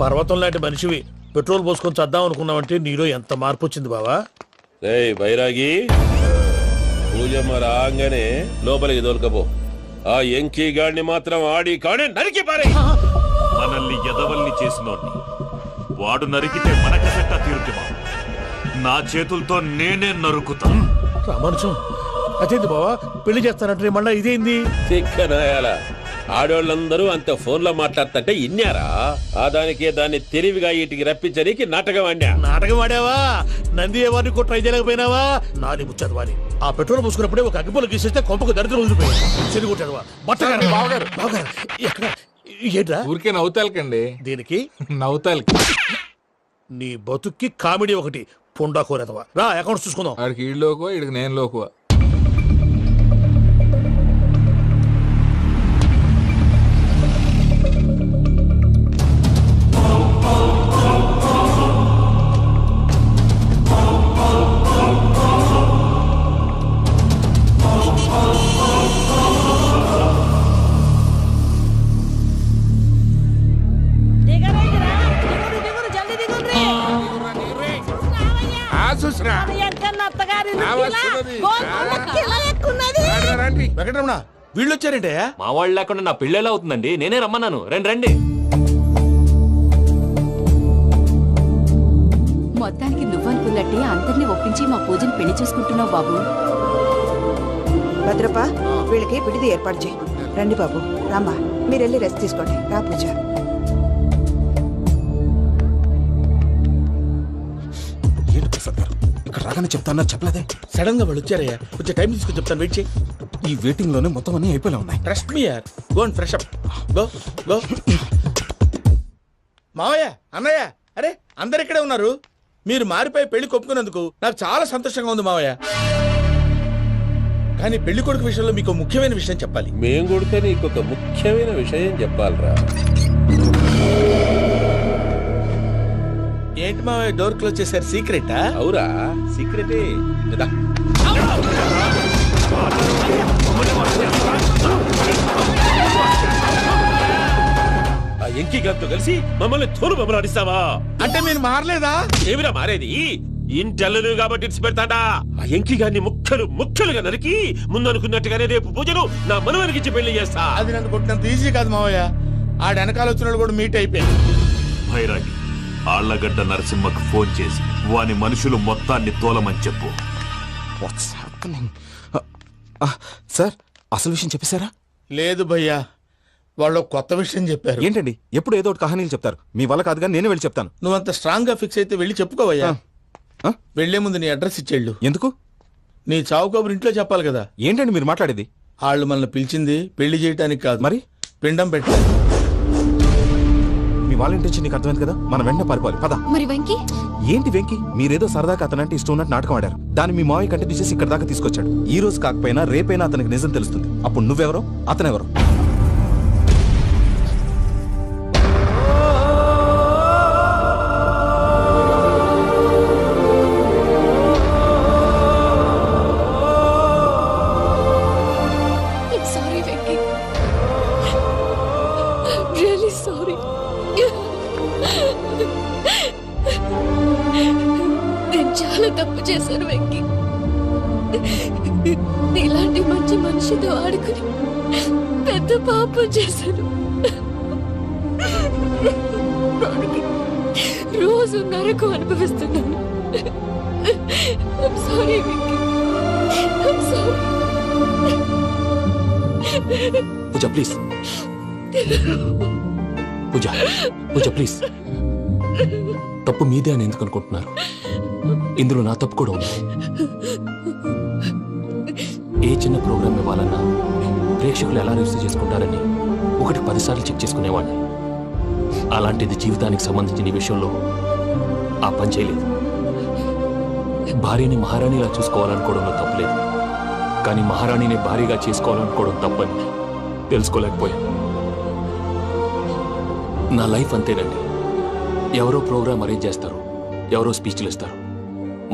పర్వతం లాంటి మనిషివి పెట్రోల్ పోసుకొని చద్దాం అనుకున్నావంటే నీలో ఎంత మార్పు వచ్చింది బావా. బైరాగి పూజమ్మ రాగానే లోపలికి దొరకపో. ఆ ఎంకీ గాడిని మాత్రం ఆడి కాడే నరికి పారే. మనల్ని ఎదవల్ని చేసినోడ్ని వాడు నరికితే మనకసెట్ట తీరుతుమా? నా చేతులతో నేనే నరుకుతా. రామానుజం అదేంది బావా పెళ్లి చేస్తానంటే మళ్ళా ఇదేంది? తిక్కనాయాల ఆడోళ్ళందరూ అంత ఫోన్లో మాట్లాడుతుంటే ఇన్నారా? ఆ దానికే దాన్ని తెలివిగా వీటికి రప్పించడానికి నాటకం ఆడా. నాటకం ఆడావా? నంది ఎవరిని కూడా ట్రై చేయలేకపోయినావా? నాని ముచ్చదవాని ఆ పెట్రోల్ పోసుకున్నప్పుడే ఒక అగ్గిపొల గీసేస్తే కొంపకు దరిద్రం వదిలిపోయాడు. చెరి కొట్టాడువా బట్టగారు బావగారు బావగారు ఎక్కడ ఏంట్రా? ఊరికే నవ్వుతాలకండి. దీనికి నవ్వుతాలకి నీ బతుక్కి కామెడీ ఒకటి పుండా కోరేదవా. రా అకౌంట్స్ చూసుకుందాం. ఆడికి ఈడులోకో ఇడికి నేను లోకువా. వెంకటరమణ వీళ్ళు వచ్చారంటే మా వాళ్ళు లేకుండా నా పెళ్ళేలా అవుతుందండి? నేనే రమ్మన్నాను. రండి రండి. మొత్తానికి నువ్వనుకున్నట్టే అందరినీ ఒప్పించి మా పూజను పెళ్లి చేసుకుంటున్నావు బాబు. భద్రప్ప వీళ్ళకి విడిది ఏర్పాటు చేయి. రండి బాబు రామ్మా మీరు వెళ్ళి రెస్ట్ తీసుకోండి. రా పూజ. ఏంటి ప్రసాద్ గారు ఇక్కడ రాగానే చెప్తాను చెప్పలేదే? సడన్ గా వాళ్ళు వచ్చారయ్యా, కొంచెం టైం తీసుకొని చెప్తాను. వెయిట్ చేయి. ఈ వెయిటింగ్ లోనే మొత్తం అన్ని అయిపోయి ఉన్నాయి. ట్రస్ట్ మీ యార్. Go and fresh up. Go go. మావయ్య అన్నయ్య అరే అందరు ఇక్కడే ఉన్నారు. మీరు మారిపోయి పెళ్లి కొప్పుకున్నందుకు నాకు చాలా సంతోషంగా ఉంది మావయ్య. కానీ పెళ్లి కొడుకు విషయంలో మీకు ముఖ్యమైన విషయం చెప్పాలి. మేం కొడితే నీకు ఒక ముఖ్యమైన విషయం చెప్పాలరా. ఏంటి మావయ్య డోర్ క్లోజ్ చేశారు? సీక్రెటా? అవురా సీక్రెటే. ఆ ఎంకీ గారితో కలిసి మమ్మల్ని తోలు బొమ్మలాడిస్తావా? అంటే మీరు మారలేదా? ఏమిరా మారేది? ఇంటల్లు కాబట్టి ఇడిచి పెడతాడా? ఆ ఎంకీ గారిని ముక్కలుగా నరికి ముందు అనుకున్నట్టుగానే రేపు పూజను నా మనవనికిచ్చి పెళ్లి చేస్తా. అది నన్ను కొట్టినంత ఈజీ కాదు మావయ్య. ఆ వెనకాల వచ్చిన కూడా మీట్ అయిపోయింది. భైరాగి ఆళ్లగడ్డ నరసింహకు ఫోన్ చేసి వాని మనుషులు మొత్తాన్ని తోలమని చెప్పు. What's happening? సార్ అసలు విషయం చెప్పేశారా? లేదు భయ్యా, వాళ్ళు కొత్త విషయం చెప్పారు. ఏంటండి ఎప్పుడు ఏదో ఒకటి కహానీలు చెప్తారు. మీ వల్ల కాదుగా నేనే వెళ్ళి చెప్తాను. నువ్వంత స్ట్రాంగ్ గా ఫిక్స్ అయితే వెళ్ళి చెప్పుకోవయ్యా. వెళ్లే ముందు నీ అడ్రస్ ఇచ్చేళ్ళు. ఎందుకు? నీ చావు కబురు ఇంట్లో చెప్పాలి కదా. ఏంటండి మీరు మాట్లాడేది? వాళ్ళు మనల్ని పిలిచింది పెళ్లి చేయడానికి కాదు, మరి పిండం పెట్టాలి. మీ వాళ్ళ ఇంటెన్షన్ నీకు అర్థమైంది కదా. మనం వెంటనే పారిపోవాలి. పద. మరి వెంకీ? ఏంటి వెంకీ? మీరేదో సరదాగా అతనంటే ఇష్టం ఉన్నట్టు నాటకం ఆడారు. దాన్ని మీ మావయ్య కంటే తీసేసి ఇక్కడ దాకా తీసుకొచ్చాడు. ఈ రోజు కాకపోయినా రేపైనా అతనికి నిజం తెలుస్తుంది. అప్పుడు నువ్వెవరో అతనెవరో. చాలా తప్పు చేశాను వెంకీ. ఇలాంటి మంచి మనిషితో ఆడుకుని పెద్ద పాపం చేశాను. రోజు నరకం అనుభవిస్తున్నాను. I'm sorry, Venky. I'm sorry. Pooja please. Pooja please. తప్పు మీదే అని ఎందుకు అనుకుంటున్నారు? ఇందులో నా తప్పు కూడా ఉంది. ఏ చిన్న ప్రోగ్రామ్ ఇవ్వాలన్నా ప్రేక్షకులు ఎలా రిసీవ్ చేసుకుంటారని 10 సార్లు చెక్ చేసుకునేవాడిని. అలాంటిది జీవితానికి సంబంధించిన ఈ విషయంలో ఆ పని చేయలేదు. భార్యని మహారాణిలా చూసుకోవాలనుకోవడంలో తప్పులేదు, కానీ మహారాణిని భార్యగా చేసుకోవాలనుకోవడం తప్పని తెలుసుకోలేకపోయాను. నా లైఫ్ అంతేనండి. ఎవరో ప్రోగ్రామ్ అరేంజ్ చేస్తారు, ఎవరో స్పీచ్లు ఇస్తారు,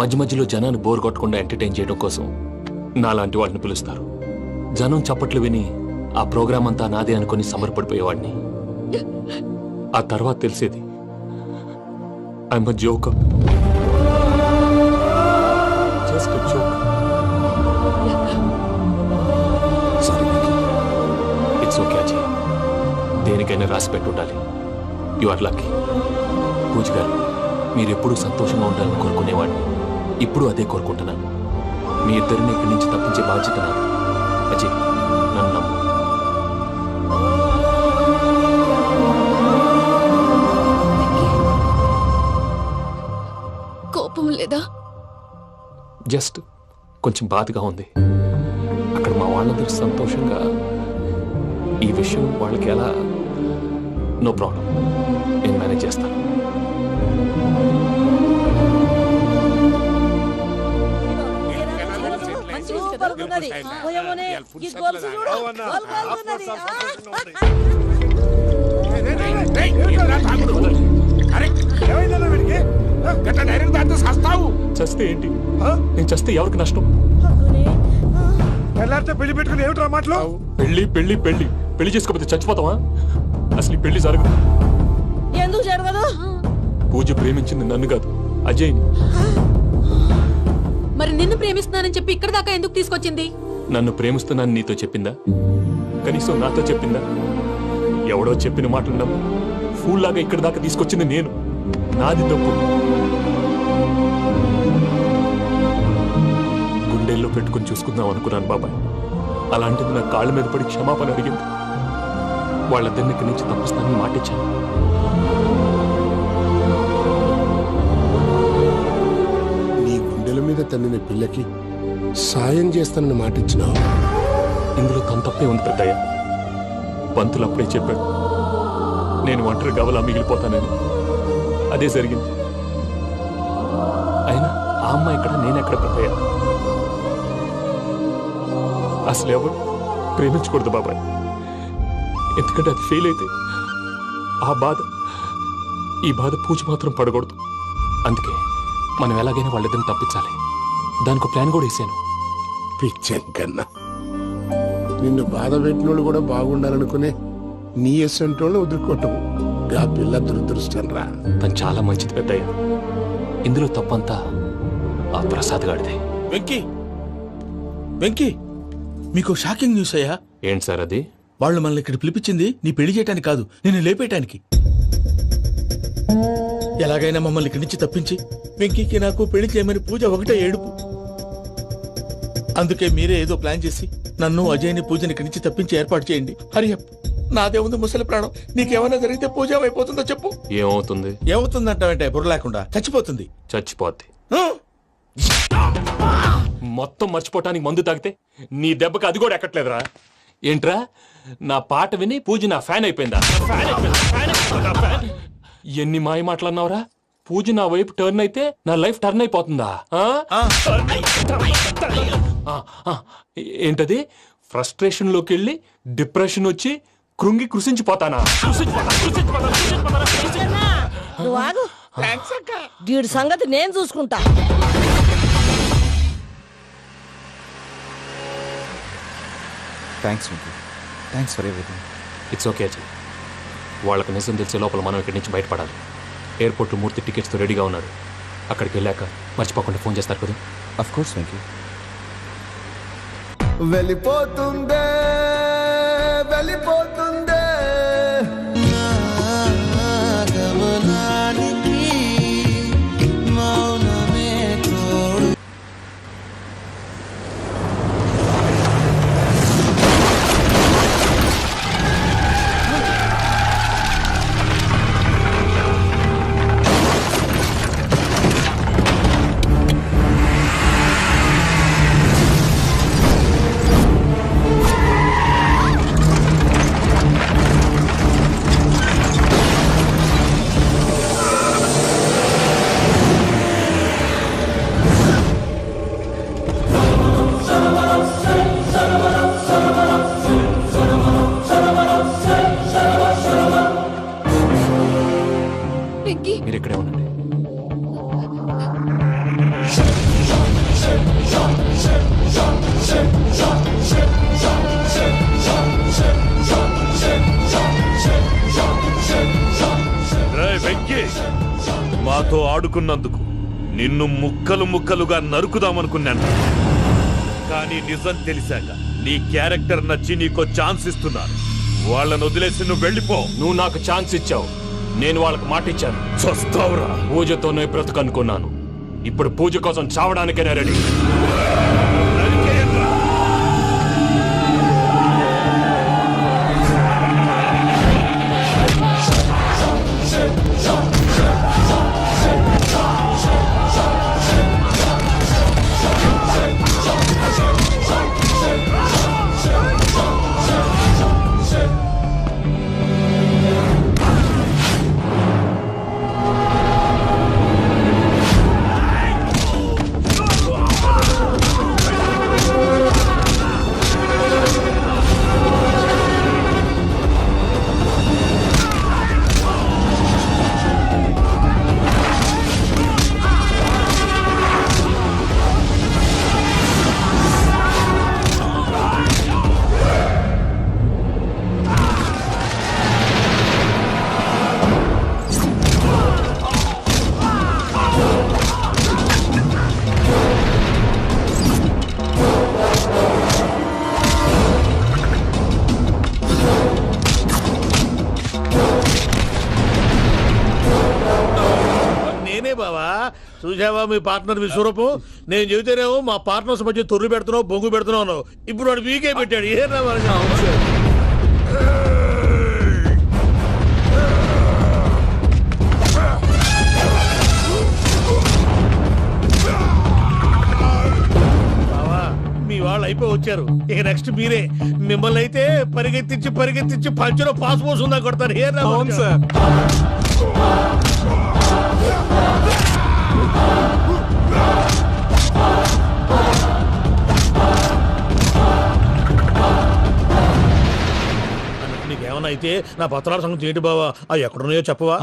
మధ్యలో జనాన్ని బోర్ కొట్టకుండా ఎంటర్టైన్ చేయడం కోసం నాలాంటి వాడిని పిలుస్తారు. జనం చప్పట్లు విని ఆ ప్రోగ్రామ్ అంతా నాదే అనుకుని సమర్పడిపోయేవాడిని. ఆ తర్వాత తెలిసేది I'm a joker. Just a joke. It's okay Ajay. దేనికైనా రాసి పెట్టుండాలి. You are lucky. Puja garu, మీరు ఎప్పుడూ సంతోషంగా ఉండాలని కోరుకునేవాడిని. ఇప్పుడు అదే కోరుకుంటున్నాను. మీ ఇద్దరిని ఇక్కడి నుంచి తప్పించే బాధ్యత నాది. అజయ్, నన్ను నమ్ము. కోపం లేదా? జస్ట్ కొంచెం బాధగా ఉంది. అక్కడ మా వాళ్ళందరూ సంతోషంగా, ఈ విషయం వాళ్ళకి ఎలా? నో ప్రాబ్లం, నేను మేనేజ్ చేస్తాను. చస్తే ఏంటి? నేను చస్తే ఎవరికి నష్టం? పెళ్లి పెట్టుకుని ఏమిట్రా మాటలు? పెళ్లి పెళ్లి పెళ్లి పెళ్లి చేసుకోకపోతే చచ్చిపోతావా? అసలు ఈ పెళ్లి జరగదు. ఎందుకు జరగదు? పూజ ప్రేమించింది నన్ను కాదు, అజయ్ని. మరి నిన్ను ప్రేమిస్తున్నానని చెప్పి ఇక్కడ దాకా ఎందుకు తీసుకొచ్చింది? నన్ను ప్రేమిస్తున్నాను నీతో చెప్పిందా? కనీసం నాతో చెప్పిందా? ఎవడో చెప్పిన మాటలు నమ్ము ఫూల్ లాగా ఇక్కడ దాకా తీసుకొచ్చింది నేను. నాది తప్పు. గుండెల్లో పెట్టుకుని చూసుకుందాం అనుకున్నాను బాబాయ్. అలాంటిది నా కాళ్ళ మీద పడి క్షమాపణ అడిగింది. వాళ్ళిద్దరిని ఇక్కడి నుంచి తప్పిస్తానని మాటిచ్చాను. నీ గుండెల మీద తన్నిన పిల్లకి సాయం చేస్తానని మాటిచ్చినావు. ఇందులో తన తప్పే ఉంది పెద్దయ్య. పంతులు అప్పుడే చెప్పాడు, నేను ఒంటరి గవలా మిగిలిపోతానని. అదే జరిగింది. అయినా ఆ అమ్మాయి ఎక్కడ, నేనెక్కడ పెద్దయ్య? అసలు ఎవరు ప్రేమించకూడదు బాబాయ్. ఎందుకంటే అది ఫెయిల్ అయితే ఆ బాధ, ఈ బాధ పూజ మాత్రం పడకూడదు. అందుకే మనం ఎలాగైనా వాళ్ళిద్దరిని తప్పించాలి. దానికి ప్లాన్ కూడా వేసాను. పిచ్చం కన్నా నిన్ను బాధ పెట్టినోళ్ళు కూడా బాగుండాలనుకునే నీ ఎస్సంటోళ్ళు వదులుకోవటం ఆ పిల్ల దురదృష్టం రా. తను చాలా మంచిది పెద్దయ్య. ఇందులో తప్పంతా ఆ ప్రసాద్ గాడిదే. వెంకీ, వెంకీ, మీకు షాకింగ్ న్యూస్ అయ్యా. ఏంటి సార్ అది? వాళ్ళు మనల్ని ఇక్కడ పిలిపించింది నీ పెళ్లి చేయటానికి కాదు, నిన్ను లేపేయటానికి. ఎలాగైనా మమ్మల్ని ఇక్కడి నుంచి తప్పించి వెంకీకి నాకు పెళ్లి చేయమని పూజ ఒకటే ఏడుపు. అందుకే మీరే ఏదో ప్లాన్ చేసి నన్ను అజయ్ని పూజని ఇక్కడి నుంచి తప్పించి ఏర్పాటు చేయండి. హరియప్, నాదే ఉంది ముసలి ప్రాణం. నీకేమైనా జరిగితే పూజ అయిపోతుందో చెప్పు. ఏమవుతుంది? ఏమవుతుందంటావంటే బుర్ర లేకుండా చచ్చిపోతుంది. చచ్చిపోద్ది. ఆ? మొత్తం మర్చిపోవటానికి మందు తాగితే నీ దెబ్బకి అది కూడా ఎక్కట్లేదురా. ఏంట్రా, నా పాట విని పూజ నా ఫ్యాన్ అయిపోయిందా? ఎన్ని మాయ మాటలన్నావురా? పూజ నా వైపు టర్న్ అయితే నా లైఫ్ టర్న్ అయిపోతుందా? ఏంటది? ఫ్రస్ట్రేషన్ లోకి వెళ్ళి డిప్రెషన్ వచ్చి కృంగి కృషించిపోతానా? వీడి సంగతి నేను చూసుకుంటా. Thanks Venky, thanks for everything. It's okay Ajay. వాళ్ళకు నిజం తెలిసే లోపల మనం ఇక్కడి నుంచి బయటపడాలి. ఎయిర్పోర్ట్లో మూర్తి టికెట్స్తో రెడీగా ఉన్నాడు. అక్కడికి వెళ్ళాక మర్చిపోకుండా ఫోన్ చేస్తారు కదా. Of course Venky. వెళ్ళిపోతుందే వెళ్ళిపోతుందే గమనానికి మౌనమే తోడు. మీరు ఇక్కడే ఉండండి. వెంకీ, మాతో ఆడుకున్నందుకు నిన్ను ముక్కలు ముక్కలుగా నరుకుదామనుకున్నాను. కానీ నిజం తెలిసాక నీ క్యారెక్టర్ నచ్చి నీకో ఛాన్స్ ఇస్తున్నాను. వాళ్ళను వదిలేసి నువ్వు వెళ్ళిపో. నువ్వు నాకు ఛాన్స్ ఇచ్చావు, నేను వాళ్ళకి మాట ఇచ్చాను. చస్తావురా. పూజతోనే బ్రతుకనుకున్నాను, ఇప్పుడు పూజ కోసం చావడానికైనా రెడీ. బావా చూసావా మీ పార్ట్నర్ విశ్వరూపం? నేను చెబితేనేమో మా పార్ట్నర్స్ మధ్య తొర్రు పెడుతున్నావు, బొంగు పెడుతున్నావు. ఇప్పుడు వాడు వీకే పెట్టాడు. ఏ బావా మీ వాళ్ళు అయిపోయి వచ్చారు, ఇక నెక్స్ట్ మీరే. మిమ్మల్ని అయితే పరిగెత్తించి పరిగెత్తించి పంచలో పాస్ పోసుందా కొడతారు. ఏ సార్ నీకేమన్నా అయితే నా పత్రాల సంగతి ఏంటి బావా? అవి ఎక్కడున్నాయో చెప్పవా?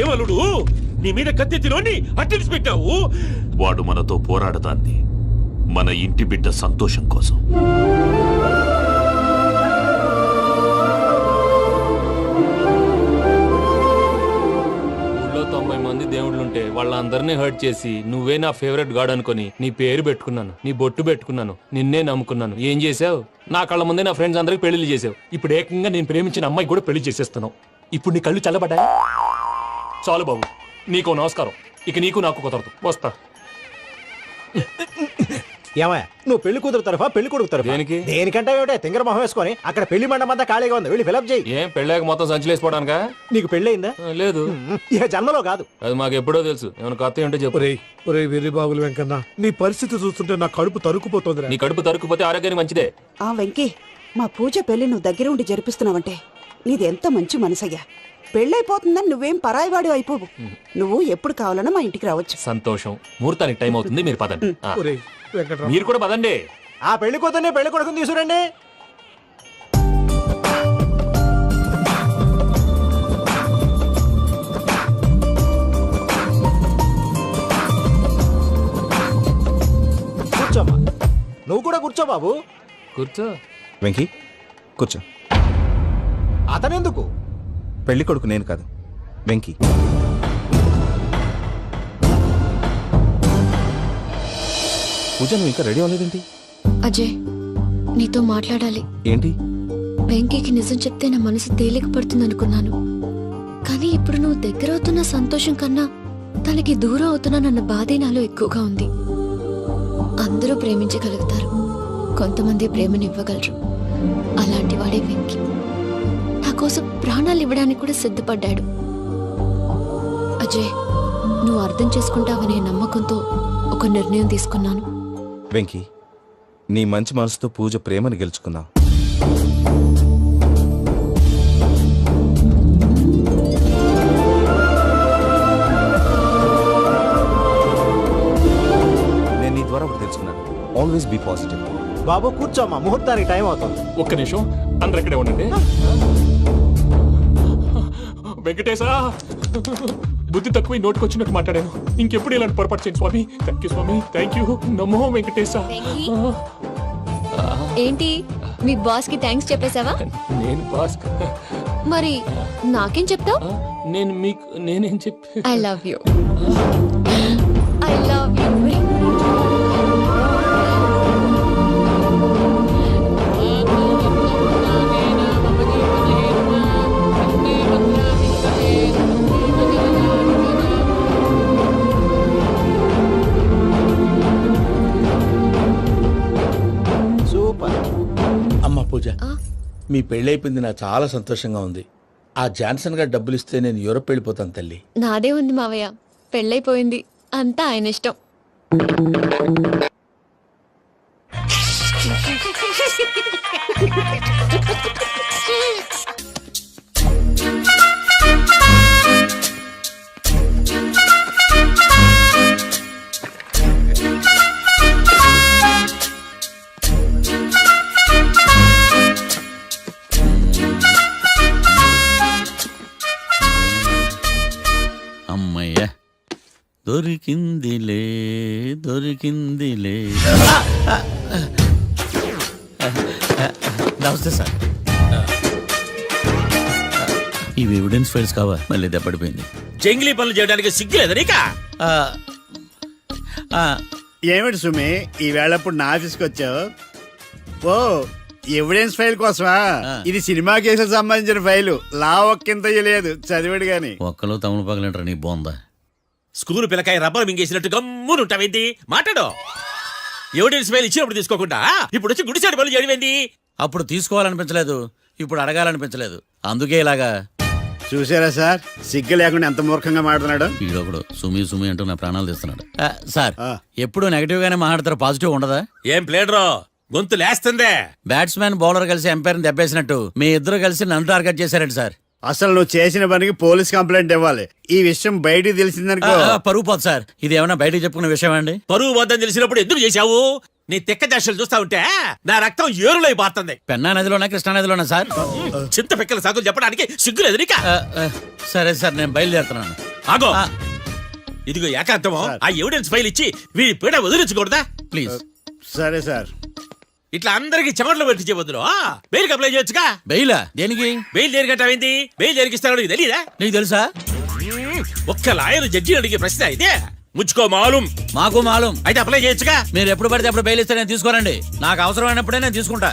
ఏమలుడు నీ మీద కత్తెత్తిలోని అట్టెలిసి పెట్టావు? వాడు మనతో పోరాడతాంది మన ఇంటి బిడ్డ సంతోషం కోసం. ఊళ్ళో 90 మంది దేవుళ్ళుంటే వాళ్ళందరినీ హర్ట్ చేసి నువ్వే నా ఫేవరెట్ గాడ్ అనుకుని నీ పేరు పెట్టుకున్నాను, నీ బొట్టు పెట్టుకున్నాను, నిన్నే నమ్ముకున్నాను. ఏం చేసావు? నా కళ్ళ ముందే నా ఫ్రెండ్స్ అందరికి పెళ్లి చేసావు. ఇప్పుడు ఏకంగా నేను ప్రేమించిన అమ్మాయి కూడా పెళ్లి చేసేస్తున్నావు. ఇప్పుడు నీ కళ్ళు చల్లబడ్డాయి. చాలు బాబు, నీకు నమస్కారం. ఇక నీకు నాకు కుదరదు, వస్తా. ఏమయ్య, నువ్వు పెళ్లి కూతురు తరఫా పెళ్లి కొడుకు తరఫా? దేనికి? దేనికంటే ఏమిటే తింగర మొహం వేసుకొని అక్కడ పెళ్లి మండపం అంతా ఖాళీగా ఉంది, వెళ్ళి ఫిలప్ చేయి. ఏం పెళ్ళాక మొత్తం సంచలేసిపోవడానికా? నీకు పెళ్ళయిందా? లేదు. ఇక జన్మలో కాదు. అది మాకు ఎప్పుడో తెలుసు. ఏమైనా కొత్త ఏంటో చెప్పు. ఒరే వెర్రి బాబులు వెంకన్న, నీ పరిస్థితి చూస్తుంటే నా కడుపు తరుక్కుపోతుంది. నీ కడుపు తరుక్కుపోతే ఆరోగ్యానికి మంచిదే. ఆ వెంకీ, మా పూజ పెళ్లి నువ్వు దగ్గర ఉండి జరిపిస్తున్నావంటే నీది ఎంత మంచి మనసయ్యా. పెళ్ళైపోతుందని నువ్వేం పరాయివాడు అయిపోవు. నువ్వు ఎప్పుడు కావాలన్నా మా ఇంటికి రావచ్చు. సంతోషం. ముహూర్తానికి టైం అవుతుంది, మీరు పదండి. వెంకట్రావు మీరు కూడా పదండి. ఆ పెళ్లి కూతుర్ని పెళ్లి కొడుకుని తీసుకురండి. కూర్చోమ్మా. నువ్వు కూడా కూర్చో బాబు. కూర్చో. వెంకీ కూర్చో. అతనెందుకు? పెళ్లి కొడుకు నేను కాదు, వెంకీ. పూజ, నువ్వు ఇంకా రెడీ అవ్వలేదేంటి? అజయ్, నీతో మాట్లాడాలి. ఏంటి? వెంకీకి నిజం చెప్తే నా మనసు తేలిక పడుతుంది అనుకున్నాను. కానీ ఇప్పుడు నువ్వు దగ్గర అవుతున్న సంతోషం కన్నా తనకి దూరం అవుతున్నానన్న బాధే నాలో ఎక్కువగా ఉంది. అందరూ ప్రేమించగలుగుతారు, కొంతమంది ప్రేమనివ్వగలరు. అలాంటి వాడే వెంకీ. నా కోసం ప్రాణాలు ఇవ్వడానికి కూడా సిద్ధపడ్డాడు. అజయ్, నువ్వు అర్థం చేసుకుంటావనే నమ్మకంతో ఒక నిర్ణయం తీసుకున్నాను. వెంకీ, నీ మంచి మనసుతో పూజ ప్రేమని గెలుచుకున్నావు. నేను నీ ద్వారా ఒకటి తెలుసుకున్నాను. Always be positive. బాబు కూర్చోమ్మా, ముహూర్తానికి టైం అవుతుంది. ఒక్క నిమిషం, అందరు ఇక్కడే ఉండండి. వెంకటేశా, బుద్ధి తక్కువ నోటుకొచ్చినట్టు మాట్లాడాను. ఇంకెప్పుడు ఇలాంటి పొరపాటు చేయండి స్వామి. థ్యాంక్ యూ స్వామి, థ్యాంక్ యూ. నమో వెంకటేశా. ఏంటి మీ బాస్ కి థ్యాంక్స్ చెప్పేశావా? నేను బాస్ మరి నాకేం చెప్తావు? నేను మీకు నేనేం చెప్పి I love you. I love you. Super. అమ్మ పూజ, మీ పెళ్ళైపోయింది నాకు చాలా సంతోషంగా ఉంది. ఆ జాన్సన్ గారు డబ్బులు ఇస్తే నేను యూరోప్ వెళ్ళిపోతాను తల్లి. నాదే ఉంది మావయ్య, పెళ్ళైపోయింది, అంతా ఆయన ఇష్టం. అమ్మయ్య, దొరికిందిలే దొరికిందిలే. నమస్తే సార్. ఇవి ఎవిడెన్స్ ఫైల్స్ కావా? మళ్ళీ దెబ్బడిపోయింది. జంగిలీ పనులు చేయడానికి సిగ్గులేదు నీకా? ఏమిటి సుమి, ఈ వేళప్పుడు నా ఆఫీస్కి వచ్చావు? ఓ, ఎవిడెన్స్ ఫైల్ కోసమా? ఇది సినిమా కేసులకు సంబంధించిన ఫైలు. లా ఒక్కింత లేదు, చదివాడు గాని. ఒక్కలో తమను పగలంటారా నీ బోందా? School పిల్లకాయ rubber మింగేసినట్టు గమ్మునుంటావేంటి? మాట్లాడు. ఎవిడెన్స్ ఫైల్ ఇచ్చినప్పుడు తీసుకోకుండా ఇప్పుడు వచ్చి గుడిసాడు పనులు చేయడమేంది? అప్పుడు తీసుకోవాలనిపించలేదు, ఇప్పుడు అడగాలనిపించలేదు, అందుకే ఇలాగా. చూసారా సార్, సిగ్గు లేకుండా ఎంత మూర్ఖంగా మాట్లాడుతున్నాడు. ఈడొకడు సుమి సుమి అంటూ నా ప్రాణాలు తీస్తున్నాడు. సార్, ఎప్పుడు నెగటివ్ గానే మాట్లాడతారు, పాజిటివ్ ఉండదా? ఏం ప్లేడరో గొంతు లేస్తుందే. బ్యాట్స్మెన్ బౌలర్ కలిసి ఎంపైర్ దెబ్బేసినట్టు మీ ఇద్దరు కలిసి నన్ను టార్గెట్ చేశారండి సార్. అసలు నువ్వు చేసిన పనికి పోలీస్ కంప్లైంట్ ఇవ్వాలి. ఈ విషయం బయటికి తెలిసిందనుకో పరువు పోదు సార్. ఇది ఏమైనా బయటికి చెప్పుకున్న విషయం అండి? పరువు వద్దని తెలిసినప్పుడు ఎందుకు చేశావు? నీ తెక్క దశలు చూస్తా ఉంటే నా రక్తం ఏరులై పారుతుంది. పెన్నా నదిలోనా కృష్ణా నదిలోనా సార్? చింత పిక్కల సాగులు చెప్పడానికి సిగ్గులేదు నీకా? సరే సార్, నేను బయలుదేరుతున్నాను. ఆగో, ఇదిగో ఏకాంతమో ఆ ఎవిడెన్స్ ఫైల్ ఇచ్చి వీడి పీడ వదిలించకూడదా ప్లీజ్? సరే సార్. ఇట్లా అందరికి చెమటలు పెట్టించే బదులు బెయిల్ అప్లై చేయొచ్చుగా. బెయిలా? దేనికి? బెయిల్ దేనికంటావేంది? బెయిల్ దేనికిస్తారో నీకు తెలియదా? నీకు తెలుసా? ఒక్క లాయర్ జడ్జి అడిగే ప్రశ్న అయితే ముచ్చుకో మాలూం. మాకు మాలూం. అయితే అప్లై చేయొచ్చుగా. మీరు ఎప్పుడు పడితే అప్పుడు బెయిల్ ఇస్తే నేను తీసుకోనండి. నాకు అవసరమైనప్పుడే నేను తీసుకుంటా.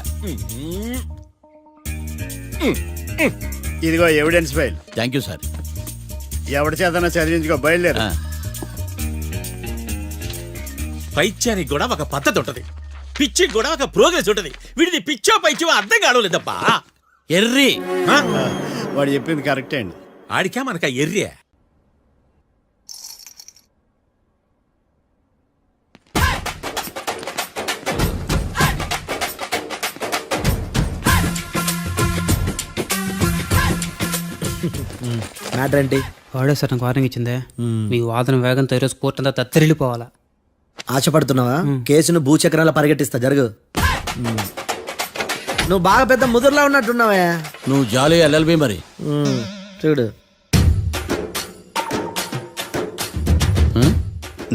ఇదిగో evidence file. Thank you sir. ఎవరి చేతనా చదివించుకో, బయలుదేరు. పైత్యానికి కూడా ఒక పద్ధతి ఉంటది, పిచ్చికి కూడా ఒక ప్రోగ్రెస్ ఉంటది. వీడిది పిచ్చో పైచో అర్థం కావలేదప్పా. ఎర్రి. వాడు చెప్పింది కరెక్టే అండి. ఆడికా మనక ఎర్రే. మ్యాటర్ ఏంటి? వాడే సార్ నాకు వార్నింగ్ ఇచ్చిందే. మీ వాదన వేగంతో ఈరోజు కోర్టు అంతా తత్తరిల్లిపోవాలా. ఆశపడుతున్నావా? కేసును భూచక్రాల పరిగెట్టిస్తా, జరుగు. నువ్వు బాగా పెద్ద ముదురులా ఉన్నట్టున్నావే. నువ్వు జాలి ఎల్ఎల్బి మరి. చూడు,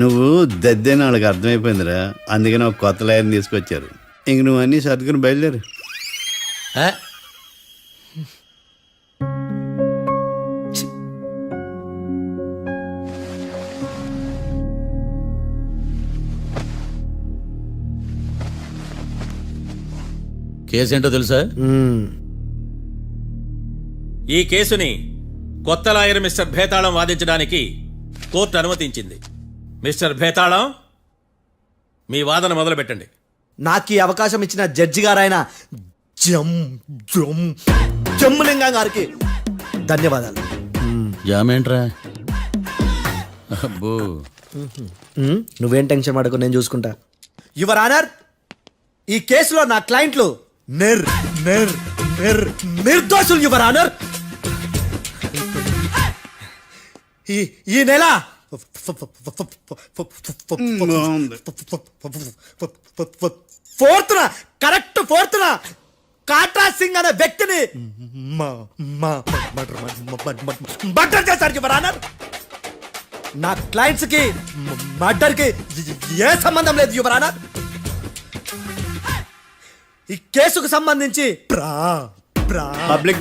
నువ్వు దద్దేని వాళ్ళకి అర్థమైపోయిందిరా, అందుకని ఒక కొత్త లాయర్ని తీసుకొచ్చారు. ఇంక నువ్వు అన్నీ సర్దుకుని బయలుదేరు. కేసు ఏంటో తెలుసా? ఈ కేసుని కొత్త లాయర్ మిస్టర్ భేతాళం వాదించడానికి కోర్టు అనుమతించింది. మిస్టర్ భేతాళం, మీ వాదన మొదలు పెట్టండి. నాకు ఈ అవకాశం ఇచ్చిన జడ్జి గారైన జమ్ములింగం గారికి ధన్యవాదాలు. జామేంట్రా? అబ్బో నువ్వేం టెన్షన్ పడకు, నేను చూసుకుంటా. యువర్ ఆనర్, ఈ కేసులో నా క్లయింట్లు నిర్దోషులు యువర్ ఆనర్. ఈ నెల ఫోర్త్న కాట్రా సింగ్ అనే వ్యక్తిని మర్డర్ చేశారు యువర్ ఆనర్. నా క్లయింట్స్ కి మర్డర్ కి ఏ సంబంధం లేదు యువర్ ఆనర్. ఈ కేసుకు సంబంధించి పబ్లిక్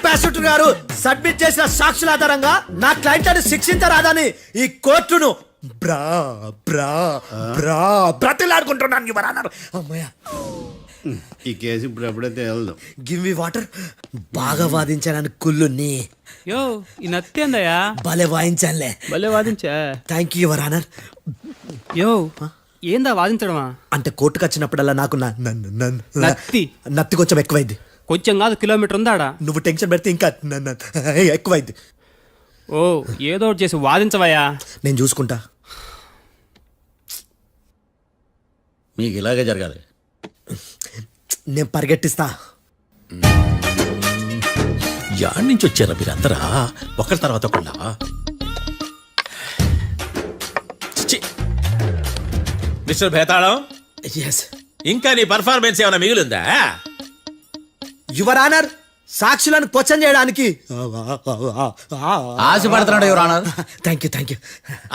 ప్రాసిక్యూటర్ గారు సబ్మిట్ చేసిన సాక్షుల ఆధారంగా నా క్లయింట్ అని శిక్షించరాదని ఈ కోర్టును బ్రతిలాడుకుంటున్నాను యువర్ ఆనర్. అమ్మయ్య, ఈ కేసు ఇప్పుడు ఎప్పుడైతే వెళ్దాం. Give me water. బాగా వాదించానని కుళ్ళుని యో ఈ నత్తేందయ్యా భలే వాయించానులే. భలే వాదించా. Thank you your honour. యో ఏందా వాదించడమా? అంటే కోర్టుకు వచ్చినప్పుడల్లా నాకు నత్తి కొంచెం ఎక్కువైంది. కొంచెం కాదు, కిలోమీటర్ ఉందాడా. నువ్వు టెన్షన్ పెడితే ఇంకా ఎక్కువైంది. ఓ ఏదో ఒకటి చేసి వాదించవయ్యా. నేను చూసుకుంటా. మీకు ఇలాగే జరగాలి. నేను పరిగెట్టిస్తా. యాడ్ నుంచి వచ్చారా మీరందరా ఒకరి తర్వాత ఒకళ్ళ? మిస్టర్ భేతాళం, ఇంకా నీ పర్ఫార్మెన్స్ ఏమైనా మిగిలిందా? యువర్ ఆనర్, సాక్షులను క్వశ్చన్ చేయడానికి ఆశపడుతున్నాడు యువర్ ఆనర్. Thank you.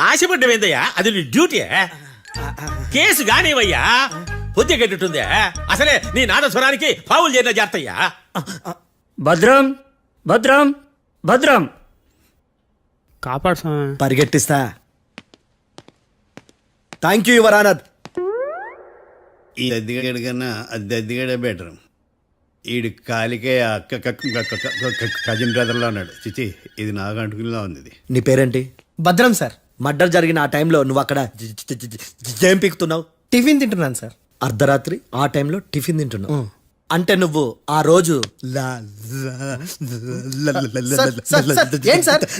ఆశపడ్డం ఏందయ్యా, అది నీ డ్యూటీ. కేసు గానివయ్యా, బుద్ధి గట్టుందే. అసలే నీ నాదస్వరానికి పావులు చేరిన జాతయ్యా. భద్రం భద్రం భద్రం కాపాడు స్వామి. పరిగెట్టిస్తా. Thank you your honour. ఈ దద్దిగడి కన్నా అది దద్దిగడే బెటర్. ఈడు కాలికే కజిన్ బ్రదర్లో ఉన్నాడు. చిచి, ఇది నాగంటుకులా ఉంది. ఇది నీ పేరేంటి? భద్రం సార్. మర్డర్ జరిగిన ఆ టైంలో నువ్వు అక్కడ ఏం పీకుతున్నావు? టిఫిన్ తింటున్నాను సార్. అర్ధరాత్రి ఆ టైంలో టిఫిన్ తింటున్నావు అంటే నువ్వు ఆ రోజు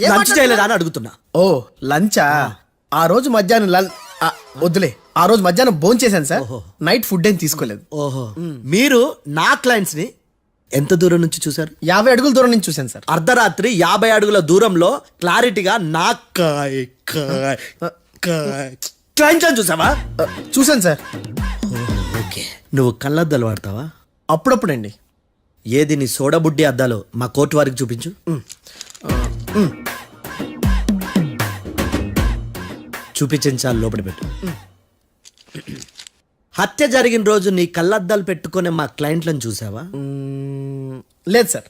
లంచ్ చేయలేదా అని అడుగుతున్నా. ఓ లంచా? ఆ రోజు మధ్యాహ్నం వద్దులే, ఆ రోజు మధ్యాహ్నం భోజనం చేశాను సార్. నైట్ ఫుడ్ ఏం తీసుకోలేదు. ఓహో, మీరు నా క్లయింట్స్ ని ఎంత దూరం నుంచి చూసారు? 50 అడుగుల దూరం నుంచి చూశాను సార్. అర్ధరాత్రి 50 అడుగుల దూరంలో క్లారిటీగా నా క్లయింట్లను చూసావా? చూశాను సార్. ఓకే, నువ్వు కళ్ళద్దాలు వాడతావా? అప్పుడప్పుడండి. ఏది నీ సోడబుడ్డి అద్దాలు మా కోర్టు వారికి చూపించు. చూపించాలి, లోపల పెట్టు. హత్య జరిగిన రోజు నీ కళ్ళద్దాలు పెట్టుకునే మా క్లయింట్లను చూసావా? లేదు sir.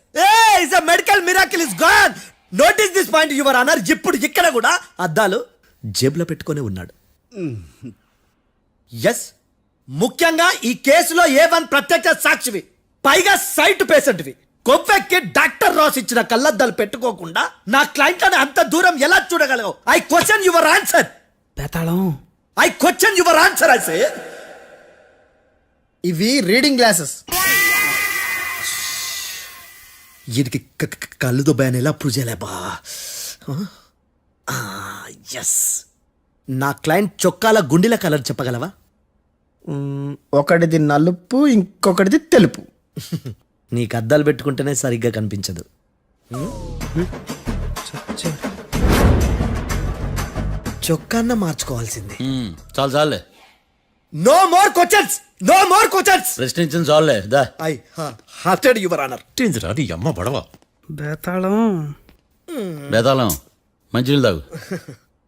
Medical miracle is gone. Notice this point your honour. ఇప్పుడు ఇక్కడ కూడా అద్దాలు జేబులో పెట్టుకునే ఉన్నాడు. ఎస్, ముఖ్యంగా ఈ కేసులో A1 ప్రత్యక్ష సాక్షివి, పైగా సైట్ పేషెంట్వి. కొవ్వెక్కి డాక్టర్ రాస్ ఇచ్చిన కళ్ళద్దాలు పెట్టుకోకుండా నా క్లయింట్లను అంత దూరం ఎలా చూడగలవు? I question your answer. బేతాళం, I question your answer. I say ఇవి రీడింగ్ గ్లాసెస్. వీటికి కళ్ళు దుబ్బాయని ఎలా ప్రూవ్ చేయలేబా? ఎస్, నా క్లయింట్ చొక్కాల గుండెల కలర్ చెప్పగలవా? ఒకటిది నలుపు, ఇంకొకటిది తెలుపు. నీకు అద్దాలు పెట్టుకుంటేనే సరిగ్గా కనిపించదు. చొక్కాన్న మార్చుకోవాల్సింది. చాలు చాలే. No more questions, no more questions. ప్రశ్నించిన చాలులే. దా ఐ హార్టెడ్ యువర్ ఆనర్. నీ అమ్మ బడవ. బేతాళం బేతాళం, మంచినీళ్ళు తాగు.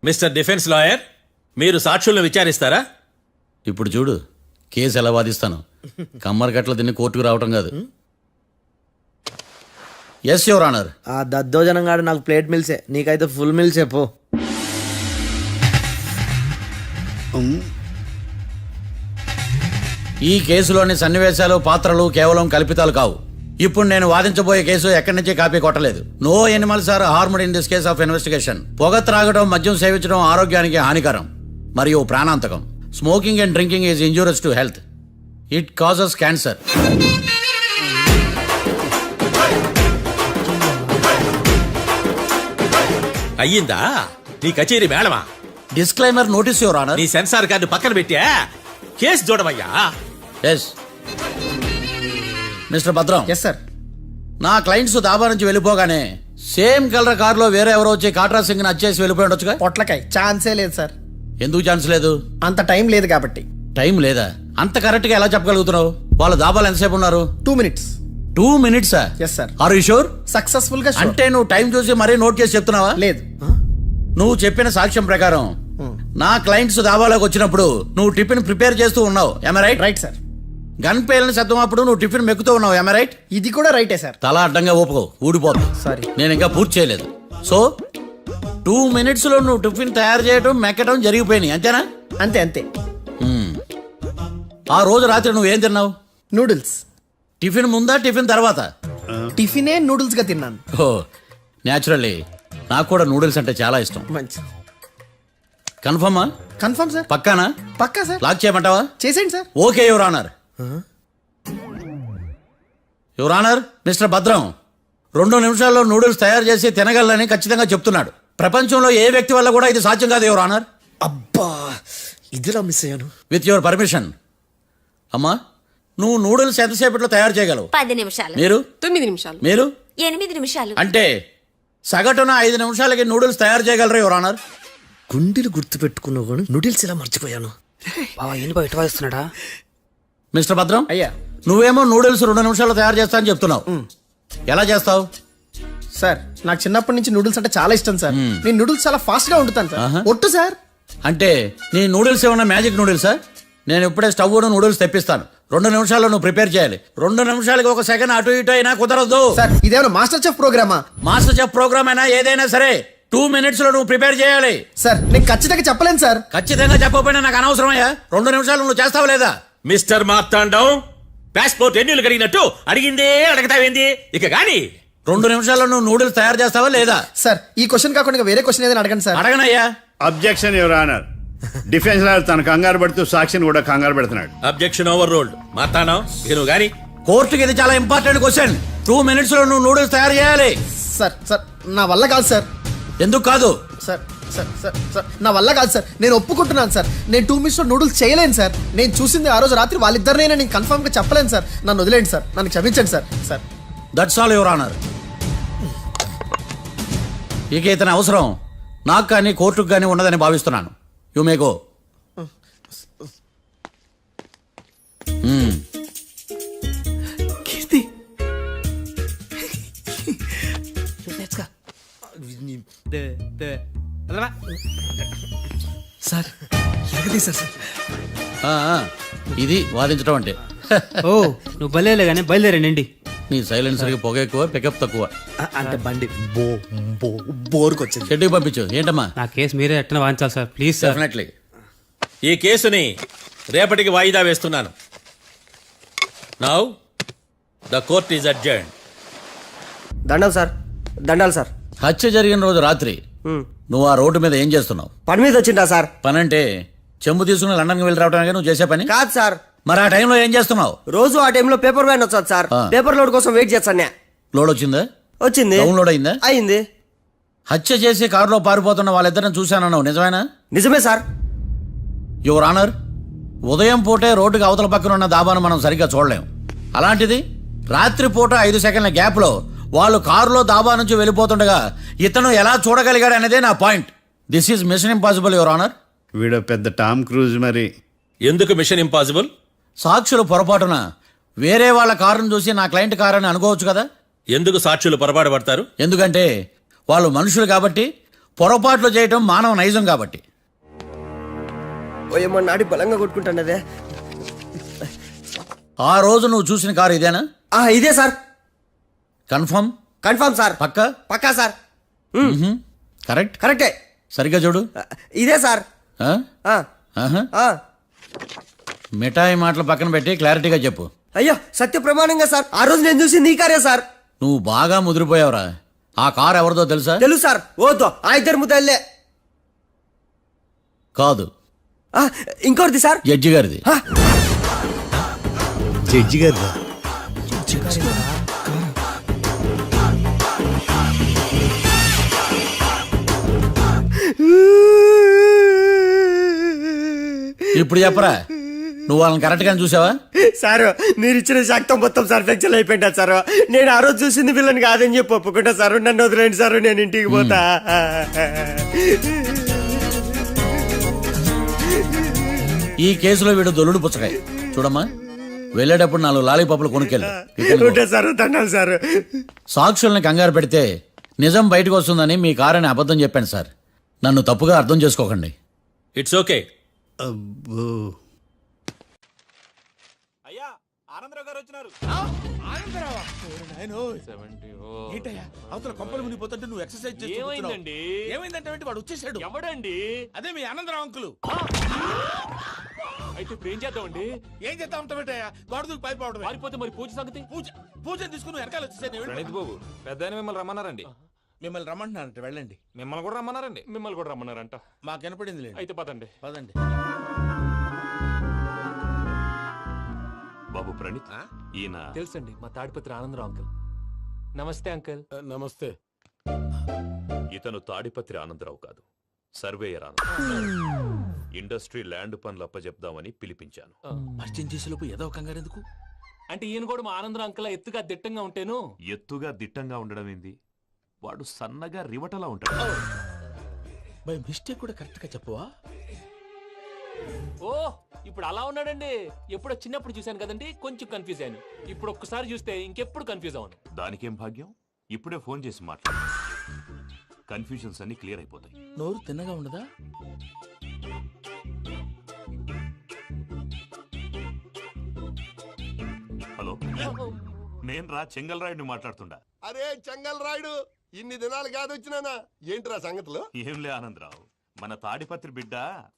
మిస్టర్ డిఫెన్స్ లాయర్, మీరు సాక్షులను విచారిస్తారా? ఇప్పుడు చూడు కేసు ఎలా వాదిస్తాను. కమ్మరి కట్ల తిని కోర్టుకు రావటం కాదు. Yes your honour. ఆ దద్దోజనం గాడు నాకు ప్లేట్ మిల్సే, నీకైతే ఫుల్ మిల్సే పో. ఈ కేసులోని సన్నివేశాలు, పాత్రలు కేవలం కల్పితాలు కావు. ఇప్పుడు నేను వాదించబోయే కేసు ఎక్కడి నుంచి కాపీ కొట్టలేదు. No animals are harmed in this case of investigation. పొగ త్రాగడం, మద్యం సేవించడం ఆరోగ్యానికి హానికరం మరియు ప్రాణాంతకం. Smoking and drinking is injurious to health. It causes cancer. అయ్యిందా? నీ కచేరీ మేడమా? Disclaimer notice your honour. నీ సెన్సార్ కార్డు పక్కన పెట్టా కేసు చూడవయ్యా. Yes mister Bhadram. Yes sir. నా క్లయింట్స్ దాబా నుంచి వెళ్ళిపోగానే సేమ్ కలర్ కారులో వేరే ఎవరో వచ్చి కాట్రా సింగ్ ని వచ్చేసి వెళ్ళిపోయి ఉండొచ్చుగా. పొట్లకాయ ఛాన్సే లేదు సార్. ఎందుకు ఛాన్స్ లేదు? అంత టైం లేదు కాబట్టి. టైం లేదా? అంత కరెక్ట్ గా ఎలా చెప్పగలుగుతున్నావు? వాళ్ళు దాబాలు ఎంతసేపు ఉన్నారు? 2 minutes. 2 minutes? Yes sir. Are you sure? Successful గా sure. అంటే నువ్వు టైం చూసి మరీ నోట్ చేసి చెప్తున్నావా? లేదు. నువ్వు చెప్పిన సాక్ష్యం ప్రకారం నా క్లయింట్స్ దాబాలోకి వచ్చినప్పుడు నువ్వు టిఫిన్ ప్రిపేర్ చేస్తూ ఉన్నావు. ఎమ్ రైట్? Right sir. గన్ పేలిన శబ్దం అప్పుడు నువ్వు టిఫిన్ మెక్కుతూ ఉన్నావు. ఎమ్ రైట్? ఇది కూడా రైటే సార్. తల అడ్డంగా ఊపుకో, ఊడిపోతుంది. సారీ, నేను ఇంకా పూర్తి చేయలేదు. సో 2 minutes లో నువ్వు టిఫిన్ తయారు చేయడం మెక్కడం జరిగిపోయినాయి అంతేనా? అంతే అంతే. ఆ రోజు రాత్రి నువ్వేం తిన్నావు? నూడిల్స్. టిఫిన్ ముందా టిఫిన్ తర్వాత? టిఫినే నూడిల్స్ గా తిన్నాను. ఓ న్యాచురల్లీ నాకు కూడా నూడిల్స్ అంటే చాలా ఇష్టం. మంచి. కన్ఫర్మా? Confirm sir. పక్కానా? పక్కా సార్. లాక్ చేయమంటావా? చేసేయండి sir. Okay your honour. Your honour, mister Bhadram 2 నిమిషాల్లో నూడిల్స్ తయారు చేసి తినగలని ఖచ్చితంగా చెప్తున్నాడు. ప్రపంచంలో ఏ వ్యక్తి వల్ల కూడా ఇది సాధ్యం కాదు యువర్ ఆనర్. అబ్బా, ఇదిలా మిస్ అయ్యాను. With your permission. అమ్మా, నువ్వు నూడిల్స్ ఎంతసేపట్లో తయారు చేయగలవు? 10 నిమిషాలు. మీరు? 9 నిమిషాలు. మీరు? 8 నిమిషాలు. అంటే సగటున 5 నిమిషాలకి నూడిల్స్ తయారు చేయగలరా యువర్ ఆనర్? గుండెలు గుర్తు పెట్టుకున్నావు కానీ నూడిల్స్ ఇలా మర్చిపోయాను. బావా ఏంటి బయట వాయిస్తున్నాడా? మిస్టర్ భద్రం, అయ్యా, నువ్వేమో నూడిల్స్ 2 నిమిషాల్లో తయారు చేస్తా అని చెప్తున్నావు. ఎలా చేస్తావు? సార్ నాకు చిన్నప్పటి నుంచి నూడిల్స్ అంటే చాలా ఇష్టం సార్. నేను నూడిల్స్ చాలా ఫాస్ట్ గా వండుతాను సార్. ఒట్టు సార్. అంటే నీ నూడిల్స్ ఏమన్నా మ్యాజిక్ నూడిల్సా? నేను ఇప్పుడే స్టవ్ నూడిల్స్ తెప్పిస్తాను. 2 నిమిషాల్లో నువ్వు ప్రిపేర్ చేయాలి. 2 నిమిషాలకి 1 సెకండ్ అటు ఇటు అయినా కుదరదు. సార్ ఇదేమైనా మాస్టర్ చెఫ్ ప్రోగ్రామా? మాస్టర్ చెఫ్ ప్రోగ్రామ్ అయినా ఏదైనా సరే 2 minutes లో నువ్వు ప్రిపేర్ చేయాలి. సార్ నేను ఖచ్చితంగా చెప్పలేను సార్. ఖచ్చితంగా చెప్పకపోయినా నాకు అనవసరమయ్యా. 2 నిమిషాలు నువ్వు చేస్తావా లేదా? మిస్టర్ మార్తాండం, పాస్పోర్ట్ ఎన్నిళ్ళు కడిగినట్టు అడిగిందే అడగతావేంది? ఇక గాని 2 నిమిషాల్లో నువ్వు నూడిల్స్ తయారు చేస్తావా లేదా? సార్ ఈ క్వశ్చన్ కాకుండా వేరే క్వశ్చన్ ఏదైనా అడగండి సార్. అడగనయ్యా. Objection your honour. Defence lawyer తన కంగారు పడుతూ సాక్షిని కూడా కంగారు పెడుతున్నాడు. Objection over ruled. మార్తాండం, ఇక నువ్వు గాని. కోర్టుకి ఇది చాలా ఇంపార్టెంట్ క్వశ్చన్. 2 minutes లో నువ్వు నూడిల్స్ తయారు చేయాలి. సార్ సార్ నా వల్ల కాదు సార్. ఎందుకు కాదు? సార్ సార్ సార్ సార్ నా వల్ల కాదు సార్. నేను ఒప్పుకుంటున్నాను సార్. నేను 2 minutes లో నూడిల్స్ చేయలేను సార్. నేను చూసింది ఆ రోజు రాత్రి వాళ్ళిద్దరినైనా నేను కన్ఫర్మ్ గా చెప్పలేను సార్. నన్ను వదిలేండి సార్. నన్ను క్షమించండి sir. Sir that's all your honour. ఇక ఇతని అవసరం నాకు కానీ కోర్టుకు కానీ ఉండదని భావిస్తున్నాను. You may go. Keerthi sir ఎలాగది సార్. ఇది వాదించడం అంటే. ఓ నువ్వు బయలుదేరలే కానీ బయలుదేరండి. నీ సైలెన్సర్కి పొగ ఎక్కువ, పికప్ తక్కువ. అంటే బండి బోర్కి వచ్చింది. షెడ్యూల్ పంపించు. ఏంటమ్మా? నా కేసు మీరే ఎట్టన వాయించాలి సార్, ప్లీజ్ సార్. డెఫినెట్లీ. ఈ కేసుని రేపటికి వాయిదా వేస్తున్నాను. Now the court is adjourned. దండాలు సార్. దండాలు సార్. హత్య జరిగిన రోజు రాత్రి నువ్వు ఆ రోడ్డు మీద ఏం చేస్తున్నావు? పని మీద వచ్చిందా సార్? పని అంటే చెంబు తీసుకుని లండన్కి వెళ్ళి రావడానికి నువ్వు చేసే పని కాదు సార్. మరి ఆ టైంలో ఏం చేస్తున్నావు? రోజు ఆ టైంలో పేపర్ వ్యాన్ వచ్చాది సార్. పేపర్ లోడ్ కోసం వెయిట్ చేస్తాను. లోడ్ వచ్చిందా? వచ్చింది. డౌన్లోడ్ అయిందా? అయింది. హత్య చేసి కారులో పారిపోతున్న వాళ్ళిద్దరిని చూశానన్నావు, నిజమేనా? నిజమే సార్. యువర్ ఆనర్, ఉదయం పూటే రోడ్డుకి అవతల పక్కన ఉన్న దాబాను మనం సరిగ్గా చూడలేం. అలాంటిది రాత్రి పూట 5 సెకండ్ల గ్యాప్లో వాళ్ళు కారులో దాబా నుంచి వెళ్ళిపోతుండగా ఇతను ఎలా చూడగలిగాడు అనేదే నా point. This is mission impossible your honour. వీడు పెద్ద టామ్ క్రూజ్. మరి ఎందుకు మిషన్ ఇంపాసిబుల్? సాక్షులు పొరపాటున వేరే వాళ్ళ కారును చూసి నా క్లయింట్ కారు అని అనుకోవచ్చు కదా. ఎందుకు సాక్షులు పొరపాటు పడతారు? ఎందుకంటే వాళ్ళు మనుషులు కాబట్టి, పొరపాట్లు చేయటం మానవ నైజం కాబట్టి. ఏమో నాడి బలంగా కొట్టుకుంటానదే. ఆ రోజు నువ్వు చూసిన కారు ఇదేనా? ఇదే సార్. కన్ఫర్మ్? Confirm sir. పక్కా? పక్కా సార్. కరెక్ట్? కరెక్టే. సరిగ్గా చూడు. ఇదే సార్. మిఠాయి మాటలు పక్కన పెట్టి క్లారిటీగా చెప్పు. అయ్యో సత్య ప్రమాణంగా సార్, ఆ రోజు నేను చూసి నీ కారే సార్. నువ్వు బాగా ముదిరిపోయావురా. ఆ కారు ఎవరిదో తెలుసా? తెలుసు సార్. ఓతో ఆ ఇద్దరు ముద్దల్లే. కాదు, ఇంకోటిది సార్. జడ్జి గారిది. జడ్జి గారు ఇప్పుడు చెప్పరా, నువ్వు వాళ్ళని కరెక్ట్ గా చూసావా? సార్ మీరు ఇచ్చిన శాక్తం మొత్తం సర్ఫెక్చర్ అయిపోయింటా సార్. నేను ఆ రోజు చూసింది వీళ్ళని కాదని చెప్పి ఒప్పుకుంటా సార్. నన్ను వదిలేండి సార్, నేను ఇంటికి పోతా. ఈ కేసులో వీడు దొల్లుడు పుచ్చకాయ. చూడమ్మా, వెళ్ళేటప్పుడు 4 లాలీపాపులు కొనుక్కెళ్ళు. Sir దండాలి sir. సాక్షుల్ని కంగారు పెడితే నిజం బయటకు వస్తుందని మీ కారని అబద్ధం చెప్పాను సార్. నన్ను తప్పుగా అర్థం చేసుకోకండి. It's okay. అయ్యా ఆనందరావు గారు వచ్చినారు. ఏంటయ్యా అవతల కొంపలు మునిగిపోతుంటే నువ్వు ఎక్సర్సైజ్ చేస్తూ ఏమైందండి? ఏమైందంటే వాడు వచ్చేసాడు. ఎవడండి? అదే మీ ఆనందరావు అంకులు. అయితే ఇప్పుడు ఏం చేద్దామండి? ఏం చేస్తా ఉంటావేటయ్యా, గొడవకు పైపోవడం. పారిపోతే మరి పూజ సంగతి? పూజ తీసుకుని వెనకాల వచ్చేసాను. బాబు పెద్ద మిమ్మల్ని రమ్మన్నారండి. మిమ్మల్ని రమ్మంటున్నారంట, వెళ్ళండి. మిమ్మల్ని కూడా రమ్మన్నారండి. మిమ్మల్ని కూడా రమ్మన్నారంట. మాకు వినపడింది. అయితే పదండి. పదండి. బాబు ప్రణీత్, ఈయన తెలుసండి, మా తాడిపత్రి ఆనందరావు అంకుల్. నమస్తే అంకుల్. నమస్తే. ఇతను తాడిపత్రి ఆనందరావు కాదు, సర్వేయర్ ఆనందరావు. ఇండస్ట్రీ ల్యాండ్ పనులు అప్పచెప్దామని పిలిపించాను. పరిచయం చేసేలోపు ఏదో కంగారు ఎందుకు? అంటే ఈయన కూడా మా ఆనందరావు అంకుల్ ఎత్తుగా దిట్టంగా ఉంటేను. ఎత్తుగా దిట్టంగా ఉండడం ఏంది, వాడు సన్నగా రివటలా ఉంటాడు. బై మిస్టేక్ కూడా కరెక్ట్ గా చెప్పవా? ఓ ఇప్పుడు అలా ఉన్నాడండి. ఎప్పుడో చిన్నప్పుడు చూశాను కదండి, కొంచెం కన్ఫ్యూజ్ అయ్యాను. ఇప్పుడు ఒక్కసారి చూస్తే ఇంకెప్పుడు కన్ఫ్యూజ్ అవ్వను. దానికేం భాగ్యం, ఇప్పుడే ఫోన్ చేసి మాట్లాడు. కన్ఫ్యూజన్స్ అన్ని క్లియర్ అయిపోతాయి. నోరు తిన్నగా ఉండదా? హలో, నేను రా చెంగల్ రాయుడిని మాట్లాడుతుండా. అరే చెంగల్ రాయుడు, ఇన్ని దినాలు కాదు వచ్చినానా? ఏంట్రా సంగతులు? ఏంలే ఆనందరావు, మన తాడిపత్రి బిడ్డ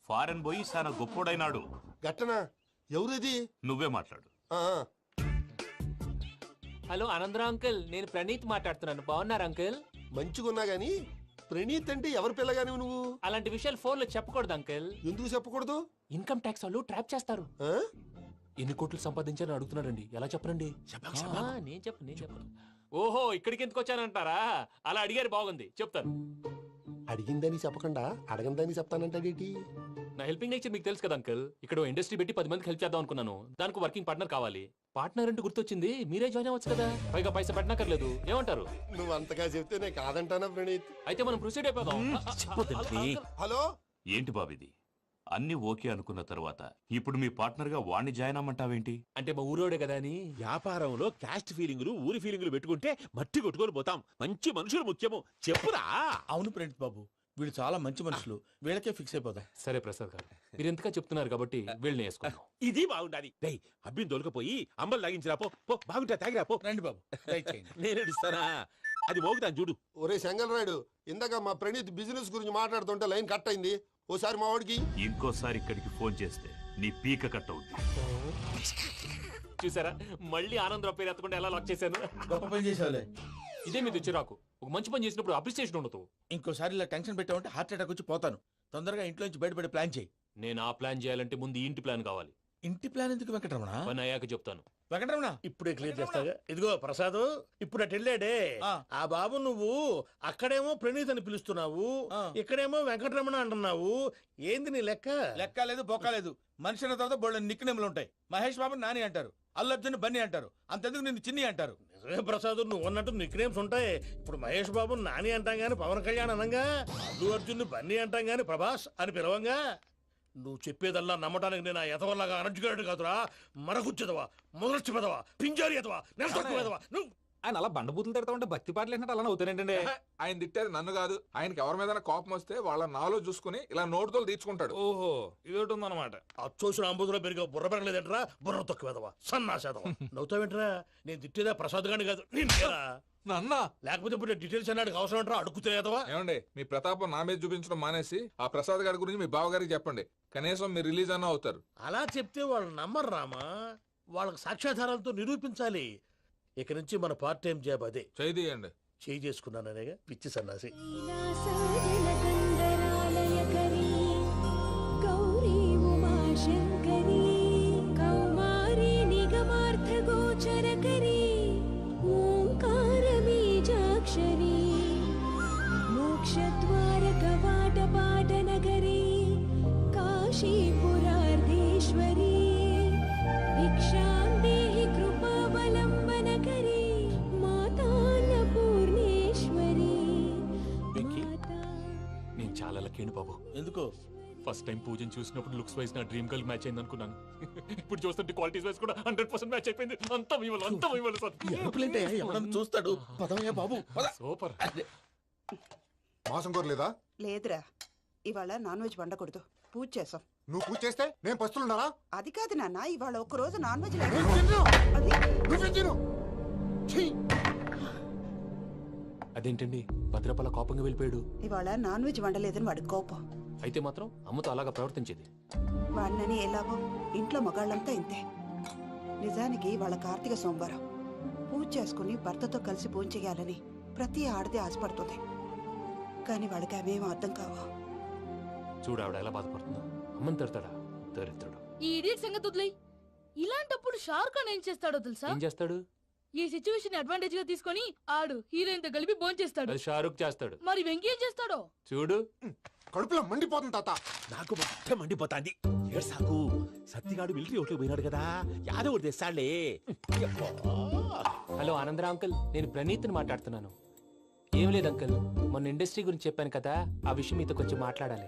ఫారెన్ పోయి చాలా గొప్పోడైనాడు. గట్టనా? ఎవరిది? నువ్వే మాట్లాడు. హలో ఆనందరావు అంకుల్, నేను ప్రణీత్ మాట్లాడుతున్నాను. బాగున్నారు అంకుల్? మంచిగున్నా గాని ప్రణీత్ అంటే ఎవరి పిల్లగాని నువ్వు? అలాంటి విషయాలు ఫోన్ లో చెప్పకూడదు అంకుల్. ఎందుకు చెప్పకూడదు? ఇన్కమ్ ట్యాక్స్ వాళ్ళు ట్రాప్ చేస్తారు. ఎన్ని కోట్లు సంపాదించారని అడుగుతున్నాడండి, ఎలా చెప్పరండి? నేను చెప్పను. ఓహో, ఇక్కడికి ఎందుకు వచ్చానంటారా? అలా అడిగారు, బాగుంది, చెప్తాను. అడిగిందని చెప్పకుండా అడగందని చెప్తానంటాడేటి? నా హెల్పింగ్ నేచర్ మీకు తెలుసు కదా అంకుల్. ఇక్కడ ఇండస్ట్రీ పెట్టి 10 మందికి హెల్ప్ చేద్దాం అనుకున్నాను. దానికి వర్కింగ్ పార్ట్నర్ కావాలి. పార్ట్నర్ అంటే గుర్తొచ్చింది, మీరే జాయిన్ అవ్వచ్చు కదా. పైగా పైసా పెట్టనక్కర్లేదు. ఏమంటారు? నువ్వు అంతగా చెప్తే నేను కాదంటానా ప్రణీత్? అయితే మనం ప్రొసీడ్ అయిపోదాం. హలో, ఏంటి బాబిది? అన్ని ఓకే అనుకున్న తర్వాత ఇప్పుడు మీ పార్ట్నర్ గా వాణ్ణి జాయిన్ అమ్మంటావేంటి? అంటే మా ఊరోడే కదా అని. వ్యాపారంలో క్యాస్ట్ ఫీలింగులు, ఊరి ఫీలింగులు పెట్టుకుంటే మట్టి కొట్టుకొని పోతాం. మంచి మనుషులు ముఖ్యము. చెప్పురా. అవును ప్రణీత్ బాబు, వీళ్ళు చాలా మంచి మనుషులు. వీళ్ళకే ఫిక్స్ అయిపోతాం. సరే ప్రసాద్ గారు, మీరు ఎంతగా చెప్తున్నారు కాబట్టి వీళ్ళని వేసుకుందాం. ఇది బాగుండాలి. డై అబ్బిని దొలకపోయి అంబలు లాగించిరా పో. బాగుంటా తాగిరా పో. రండి బాబు, నేను ఇస్తానా? అది మోగుతాను చూడు. ఒరే చెంగల్ రాయుడు, ఇందాక మా ప్రణీత్ బిజినెస్ గురించి మాట్లాడుతుంటే లైన్ కట్ అయింది. ఓసారి మా వాడికి ఇంకోసారి ఇక్కడికి ఫోన్ చేస్తే నీ పీక కట్ అవుద్ది. చూసారా, మళ్ళీ ఆనందరావు పేరు ఎత్తకుండా ఎలా లాక్ చేశాను. గొప్ప పని చేసావులే. ఇదే మీద చిరాకు. ఒక మంచి పని చేసినప్పుడు అప్రిసియేషన్ ఉండదు. ఇంకోసారి ఇలా టెన్షన్ పెట్టామంటే హార్ట్ అటాక్ వచ్చి పోతాను. తొందరగా ఇంట్లో నుంచి బయటపడే ప్లాన్ చేయి. నేను ఆ ప్లాన్ చేయాలంటే ముందు ఈ ఇంటి ప్లాన్ కావాలి. ఇంటి ప్లాన్ ఎందుకు వెంకటరమణ? పని అయ్యాక చెప్తాను. వెంకటరమణ ఇప్పుడే క్లియర్ చేస్తాగా. ఇదిగో ప్రసాద్, ఇప్పుడు అటు వెళ్ళాడే ఆ బాబు, నువ్వు అక్కడేమో ప్రణీత్ అని పిలుస్తున్నావు, ఇక్కడేమో వెంకటరమణ అంటున్నావు. ఏంది నీ లెక్క? లెక్క లేదు, బొక్క లేదు. మనిషి అన్న తర్వాత బోళ్ళ నిక్నెములు ఉంటాయి. మహేష్ బాబు నాని అంటారు, అల్లు అర్జున్ బన్నీ అంటారు, అంతెందుకు నిన్ను చిన్ని అంటారు. నిజమే ప్రసాద్, నువ్వు అన్నట్టు నిక్నేమ్స్ ఉంటాయి. ఇప్పుడు మహేష్ బాబు నాని అంటాం గాని పవన్ కళ్యాణ్ అనంగా, అల్లు అర్జున్ బన్నీ అంటాం గాని ప్రభాస్ అని పిలవంగా. నువ్వు చెప్పేదల్లా నమ్మటానికి నేను ఎతవల్లాగా అనర్జుకేటెడ్ కాదురా. మరగుచ్చదవా, మొదలచ్చి పెదవా, పింజారి ఎదవా, నెలసొక్కుదవా. నువ్వు ఆయన అలా బండబూతులు తిడతా ఉంటే భక్తి పాటలు ఏంటంటే అలా అవుతానంటే. ఆయన తిట్టేది నన్ను కాదు, ఆయనకి ఎవరి మీద కోపం వస్తే వాళ్ళ నాలో చూసుకుని ఇలా నోటుతో తీర్చుకుంటాడు. ఓహో, ఇదొకటి ఉందన్నమాట. అచ్చోసిన అంబుధులో పెరిగే బుర్ర పెరగలేదంటరా, బుర్ర తొక్కువేదవా, సన్నాసేదవా. నవ్వుతావేంట్రా? నేను తిట్టేదా ప్రసాద్ గాని కాదు, నన్నా. లేకపోతే ఇప్పుడు డీటెయిల్స్ అన్నాడు అవసరం అంటారా? అడుగుతాయేదవా. ఏమండి, మీ ప్రతాపం నా మీద చూపించడం మానేసి ఆ ప్రసాద్ గారి గురించి మీ బావగారికి చెప్పండి. కనీసం మీరు రిలీజ్ అన్న అవుతారు. అలా చెప్తే వాళ్ళు నమ్మరు రామా. వాళ్ళకి సాక్ష్యాధారాలతో నిరూపించాలి. ఇక నుంచి మన పార్ట్ టైం జాబ్ అదే. చేయండి. చేయి చేసుకున్నాననేగా పిచ్చి సన్నాసి. మోక్షద్వార కవాట పాట నగరీ కాశీపురార్ధి పూర్ణేశ్వరీ భిక్షాం దేహి కృపావలంబనకరీ మాతాన్న పూర్ణేశ్వరీ. నేను చాలా లక్కీని బాబు. ఎందుకో? ఫస్ట్ టైం పూజను చూసినప్పుడు లుక్స్ వైజ్ నా డ్రీమ్ గర్ల్ మ్యాచ్ అయింది అనుకున్నాను. ఇప్పుడు చూస్తుంటే క్వాలిటీస్ వైజ్ కూడా 100% మ్యాచ్ అయిపోయింది. అంతా ఇవ్వాలి సార్. చూస్తాడు. పదవయ్యా బాబు. సూపర్. మాసం కోరలేదా? లేదురా, ఇవాళ నాన్ వెజ్ వండకూడదు. పూజ చేసాం. నువ్వు పూజ చేస్తే నేను పస్తులున్నారా? అది కాదు నాన్న, ఇవాళ ఒక్కరోజు నాన్ వెజ్ అదేంటండి భద్రపల కోపంగా వెళ్ళిపోయాడు? ఇవాళ నాన్ వెజ్ వండలేదని వాడి కోపం. అయితే మాత్రం అమ్మతో అలాగా ప్రవర్తించేది. వాడినని ఎలాగో ఇంట్లో మగాళ్ళంతా ఇంతే. నిజానికి వాళ్ళ కార్తీక సోమవారం పూజ చేసుకుని భర్తతో కలిసి పూజ చేయాలని ప్రతి ఆడది ఆశపడుతుంది. కానీ వాడికి అవేం అర్థం కావా. చూడు ఆవిడ ఎలా బాధపడుతుందో. అమ్మని తిడతాడా దరిద్రుడు. ఈ ఇడియట్ సంగతి వదిలేయ్. ఇలాంటప్పుడు షారుఖ్ ఖాన్ ఏం చేస్తాడో తెలుసా? ఏం చేస్తాడు? ఈ సిచ్యువేషన్ అడ్వాంటేజ్ గా తీసుకొని ఆడు హీరోయిన్ తో కలిపి బోన్ చేస్తాడు. అది షారుఖ్ చేస్తాడు. మరి వెంకీ ఏం చేస్తాడో చూడు. కడుపులో మండిపోతుంది తాత. నాకు మొత్తం మండిపోతాంది. ఏడు సాకు సత్తిగాడు మిలిటరీ ఓట్లు పోయినాడు కదా, యాదవ్ ఒకటి తెస్తాడులే. హలో ఆనందరా అంకుల్, నేను ప్రణీత్ని మాట్లాడుతున్నాను. ఏం లేదు అంకుల్, మొన్న ఇండస్ట్రీ గురించి చెప్పాను కదా, ఆ విషయం మీతో కొంచెం మాట్లాడాలి.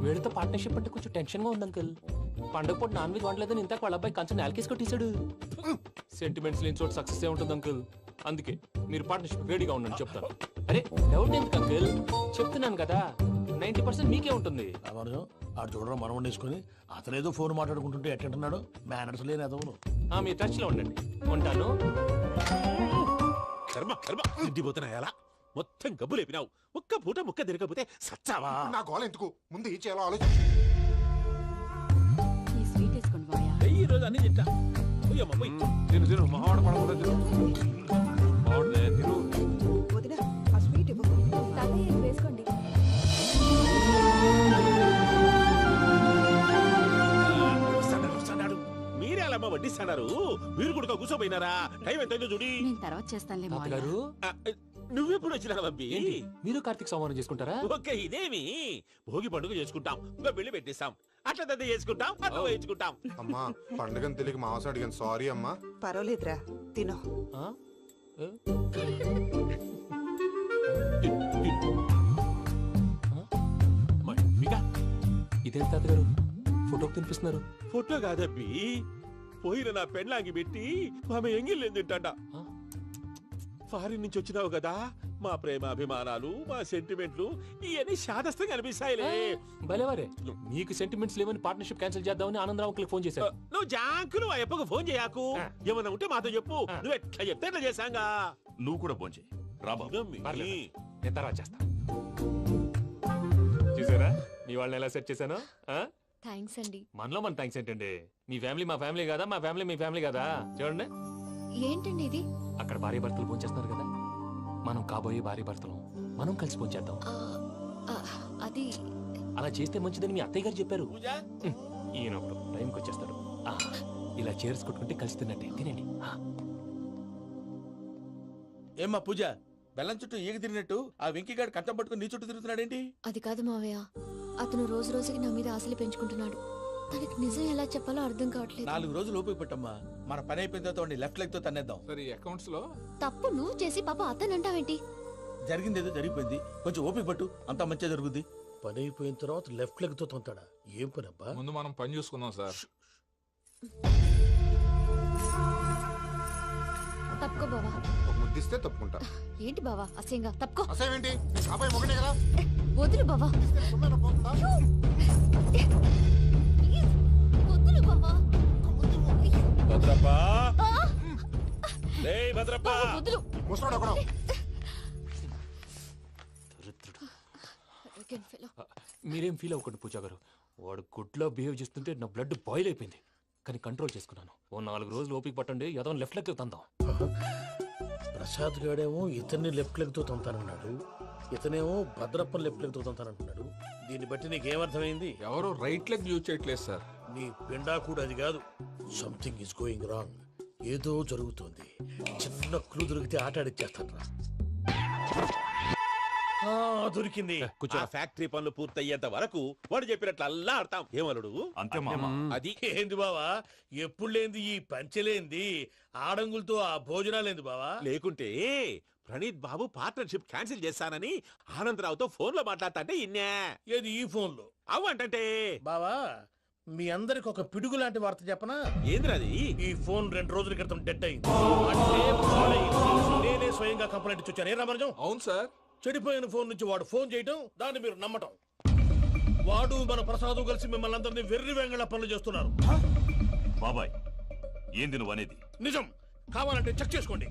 వీడితో పార్ట్నర్షిప్ అంటే కొంచెం టెన్షన్ గా ఉంది అంకుల్. పండగ పూట నాన్ వెజ్ వండలేదని ఇంతకు వాళ్ళ అబ్బాయి కంచెం నేలకేసి కొట్టేశాడు. సెంటిమెంట్స్ లేని చోట సక్సెస్ ఏ ఉంటుంది అంకుల్. అందుకే మీరు పార్ట్నర్షిప్ రెడీగా ఉండండి చెప్తాను. అరే డౌట్ ఎందుకు అంకుల్, చెప్తున్నాను కదా 90% మీకే ఉంటుంది. ఆడు చూడడం మనం వండేసుకుని అతనేదో ఫోన్ మాట్లాడుకుంటుంటే ఎట్టంటున్నాడు. మేనర్స్ లేని అదవును. మీరు టచ్ లో ఉండండి. ఉంటాను. కర్మ కర్మ తిండిపోతున్నాయా? మొత్తం గబ్బు లేపినావు. ఒక్క పూట ముక్క తిరగకపోతే సచ్చావా? నా గోల ఎందుకు, ముందు ఈ చేయాలో ఆలోచించు. ఈ స్వీట్ వేసుకోండి బాయా. ఈ రోజు అన్ని తింటా. తిను తిను మావాడ పడకుండా తిను. మావాడలే తిను. వదినా ఆ స్వీట్ ఇవ్వు. వేసుకోండి. మీరే అలా వడ్డిస్తున్నారు. మీరు కూడా కూర్చోపోయినారా? టైం ఎంతైందో చూడి. నేను తర్వాత చేస్తానులే మావయ్య. గారు నువ్వెప్పుడు వచ్చినా అబ్బి? మీరు కార్తీక్ సంహారం చేసుకుంటారా? ఓకే, ఇదేమి భోగి పండుగ చేసుకుంటాం, ఇంకా పెళ్లి పెట్టేస్తాం, అట్లా దద్ద చేసుకుంటాం, అట్లా వేయించుకుంటాం. అమ్మా పండుగని తెలియక మాసం అడిగాను, సారీ అమ్మా. పర్వాలేదురా, తినో. ఇదేంటి తాతగారు ఫోటోకి తినిపిస్తున్నారు? ఫోటో కాదబ్బి, పోయిన నా పెళ్ళాంగి పెట్టి ఆమె ఎంగిల్లేం తింటాడ. ఫారిన్ నుంచి వచ్చినావు కదా, మా ప్రేమ అభిమానాలు, మా సెంటిమెంట్లు ఇవన్నీ శాదస్తంగా అనిపిస్తాయిలే. భలేవారే, మీకు సెంటిమెంట్స్ లేవని పార్ట్నర్షిప్ క్యాన్సిల్ చేద్దామని ఆనందరావు అంకుల్ ఫోన్ చేశారు. నువ్వు జాంకులు ఆ ఎప్పకు ఫోన్ చేయకు. ఏమన్నా ఉంటే మాతో చెప్పు. నువ్వు ఎట్లా చెప్తే ఎట్లా చేశాంగా. నువ్వు కూడా ఫోన్ చేయి. నేను తర్వాత చేస్తా. చూసారా మీ వాళ్ళని ఎలా సెట్ చేశాను? థ్యాంక్స్ అండి. మనలో మన థ్యాంక్స్ ఏంటండి? మీ ఫ్యామిలీ మా ఫ్యామిలీ కదా, మా ఫ్యామిలీ మీ ఫ్యామిలీ కదా. చూడండి ఏంటండి ఇది? అక్కడ భార్య భర్తలు పోంచేస్తున్నారు కదా, మనం కాబోయే భార్య భర్తలు మనం కలిసి పోంచేద్దాం. అది అలా చేస్తే మంచిదని మీ అత్తయ్య గారు చెప్పారు. ఈయన ఒకడు టైంకి వచ్చేస్తాడు. ఇలా చేర్స్ కొట్టుకుంటే కలిసి తిన్నట్టే. తినండి. ఏమ్మా పూజ, బెల్లం చుట్టూ ఈగ తిరిగినట్టు ఆ వెంకీగాడు కంటం పట్టుకుని నీ చుట్టూ తిరుగుతున్నాడేంటి? అది కాదు మావయ్య, అతను రోజు రోజుకి నా మీద ఆశలు పెంచుకుంటున్నాడు. తనకి నిజం ఎలా చెప్పాలో అర్థం కావట్లేదు. 4 రోజులు ఓపిక పట్టమ్మా, మన పని అయిపోయిన తర్వాత లెఫ్ట్ లెగ్ తో తన్నేద్దాం. సరే అకౌంట్స్ లో తప్పు నువ్వు చేసి పాప అతను అంటావేంటి? జరిగింది ఏదో జరిగిపోయింది, కొంచెం ఓపిక పట్టు, అంతా మంచిగా జరుగుద్ది. పని అయిపోయిన తర్వాత లెఫ్ట్ లెగ్ తో తొంతాడా? ఏం పని అబ్బా? ముందు మనం పని చూసుకుందాం సార్. తప్పుకో బావా. ఒక ముద్దిస్తే తప్పుకుంటా. ఏంటి బావా అసహ్యంగా? తప్పుకో. అసేమేంటి, అబ్బాయి మొగనే కదా. వదులు బావా. వదులు బావా. భద్రప్పా, లేయ్ భద్రప్పా. వదులు. ముసరాడు అక్కడ. మీరేం ఫీల్ అవ్వకండి పూజా గారు. వాడు గుడ్లో బిహేవ్ చేస్తుంటే నా బ్లడ్ బాయిల్ అయిపోయింది, కానీ కంట్రోల్ చేసుకున్నాను. ఓ 4 రోజులు ఓపిక పట్టండి, ఏదో లెఫ్ట్ లెగ్ తందాం. ప్రసాద్ గాడేమో ఇతన్ని లెఫ్ట్ లెగ్ తో తొంతానన్నాడు, ఇతనేమో భద్రప్పని లెఫ్ట్ లెగ్ తో తొంతానంటున్నాడు. దీన్ని బట్టి నీకేమర్థమైంది? ఎవరు రైట్ లెగ్ యూజ్ చేయట్లేదు సార్. నీ పిండా కూడా అది కాదు. Something is going wrong. ఏదో జరుగుతోంది. చిన్న క్లూ దొరికితే ఆట ఆడిచ్చేస్తాను రా. దొరికింది. ఆ ఫ్యాక్టరీ పనులు పూర్తయ్యేంత వరకు వాడు చెప్పినట్లు అల్లా ఆడతాం ఏమలుడు. అంతే అది ఏంది బావా ఎప్పుడు లేంది ఈ పంచలేంది ఆడంగులతో ఆ భోజనాలేంది బావా? లేకుంటే ప్రణీత్ బాబు పార్ట్నర్షిప్ క్యాన్సిల్ చేస్తానని ఆనందరావుతో ఫోన్ లో మాట్లాడతాంటే ఇన్నే. ఏది ఈ ఫోన్ లో? అవ్వంటే బావా మీ అందరికి ఒక పిడుగు లాంటి వార్త చెప్పనా? ఏంద్రది? ఈ ఫోన్ 2 రోజుల క్రితం డెడ్ అయింది. అంటే పాడైంది. నేనే స్వయంగా కంప్లైంట్ ఇచ్చి వచ్చాను. ఏ రామరాజం? అవును సార్. చెడిపోయిన ఫోన్ నుంచి వాడు ఫోన్ చేయటం, దాన్ని మీరు నమ్మటం. వాడు మన ప్రసాదు కలిసి మిమ్మల్ని అందరినీ వెర్రి వెంగళ పనులు చేస్తున్నారు. బాబాయ్ ఏంది నువ్వు అనేది? నిజం. కావాలంటే చెక్ చేసుకోండి.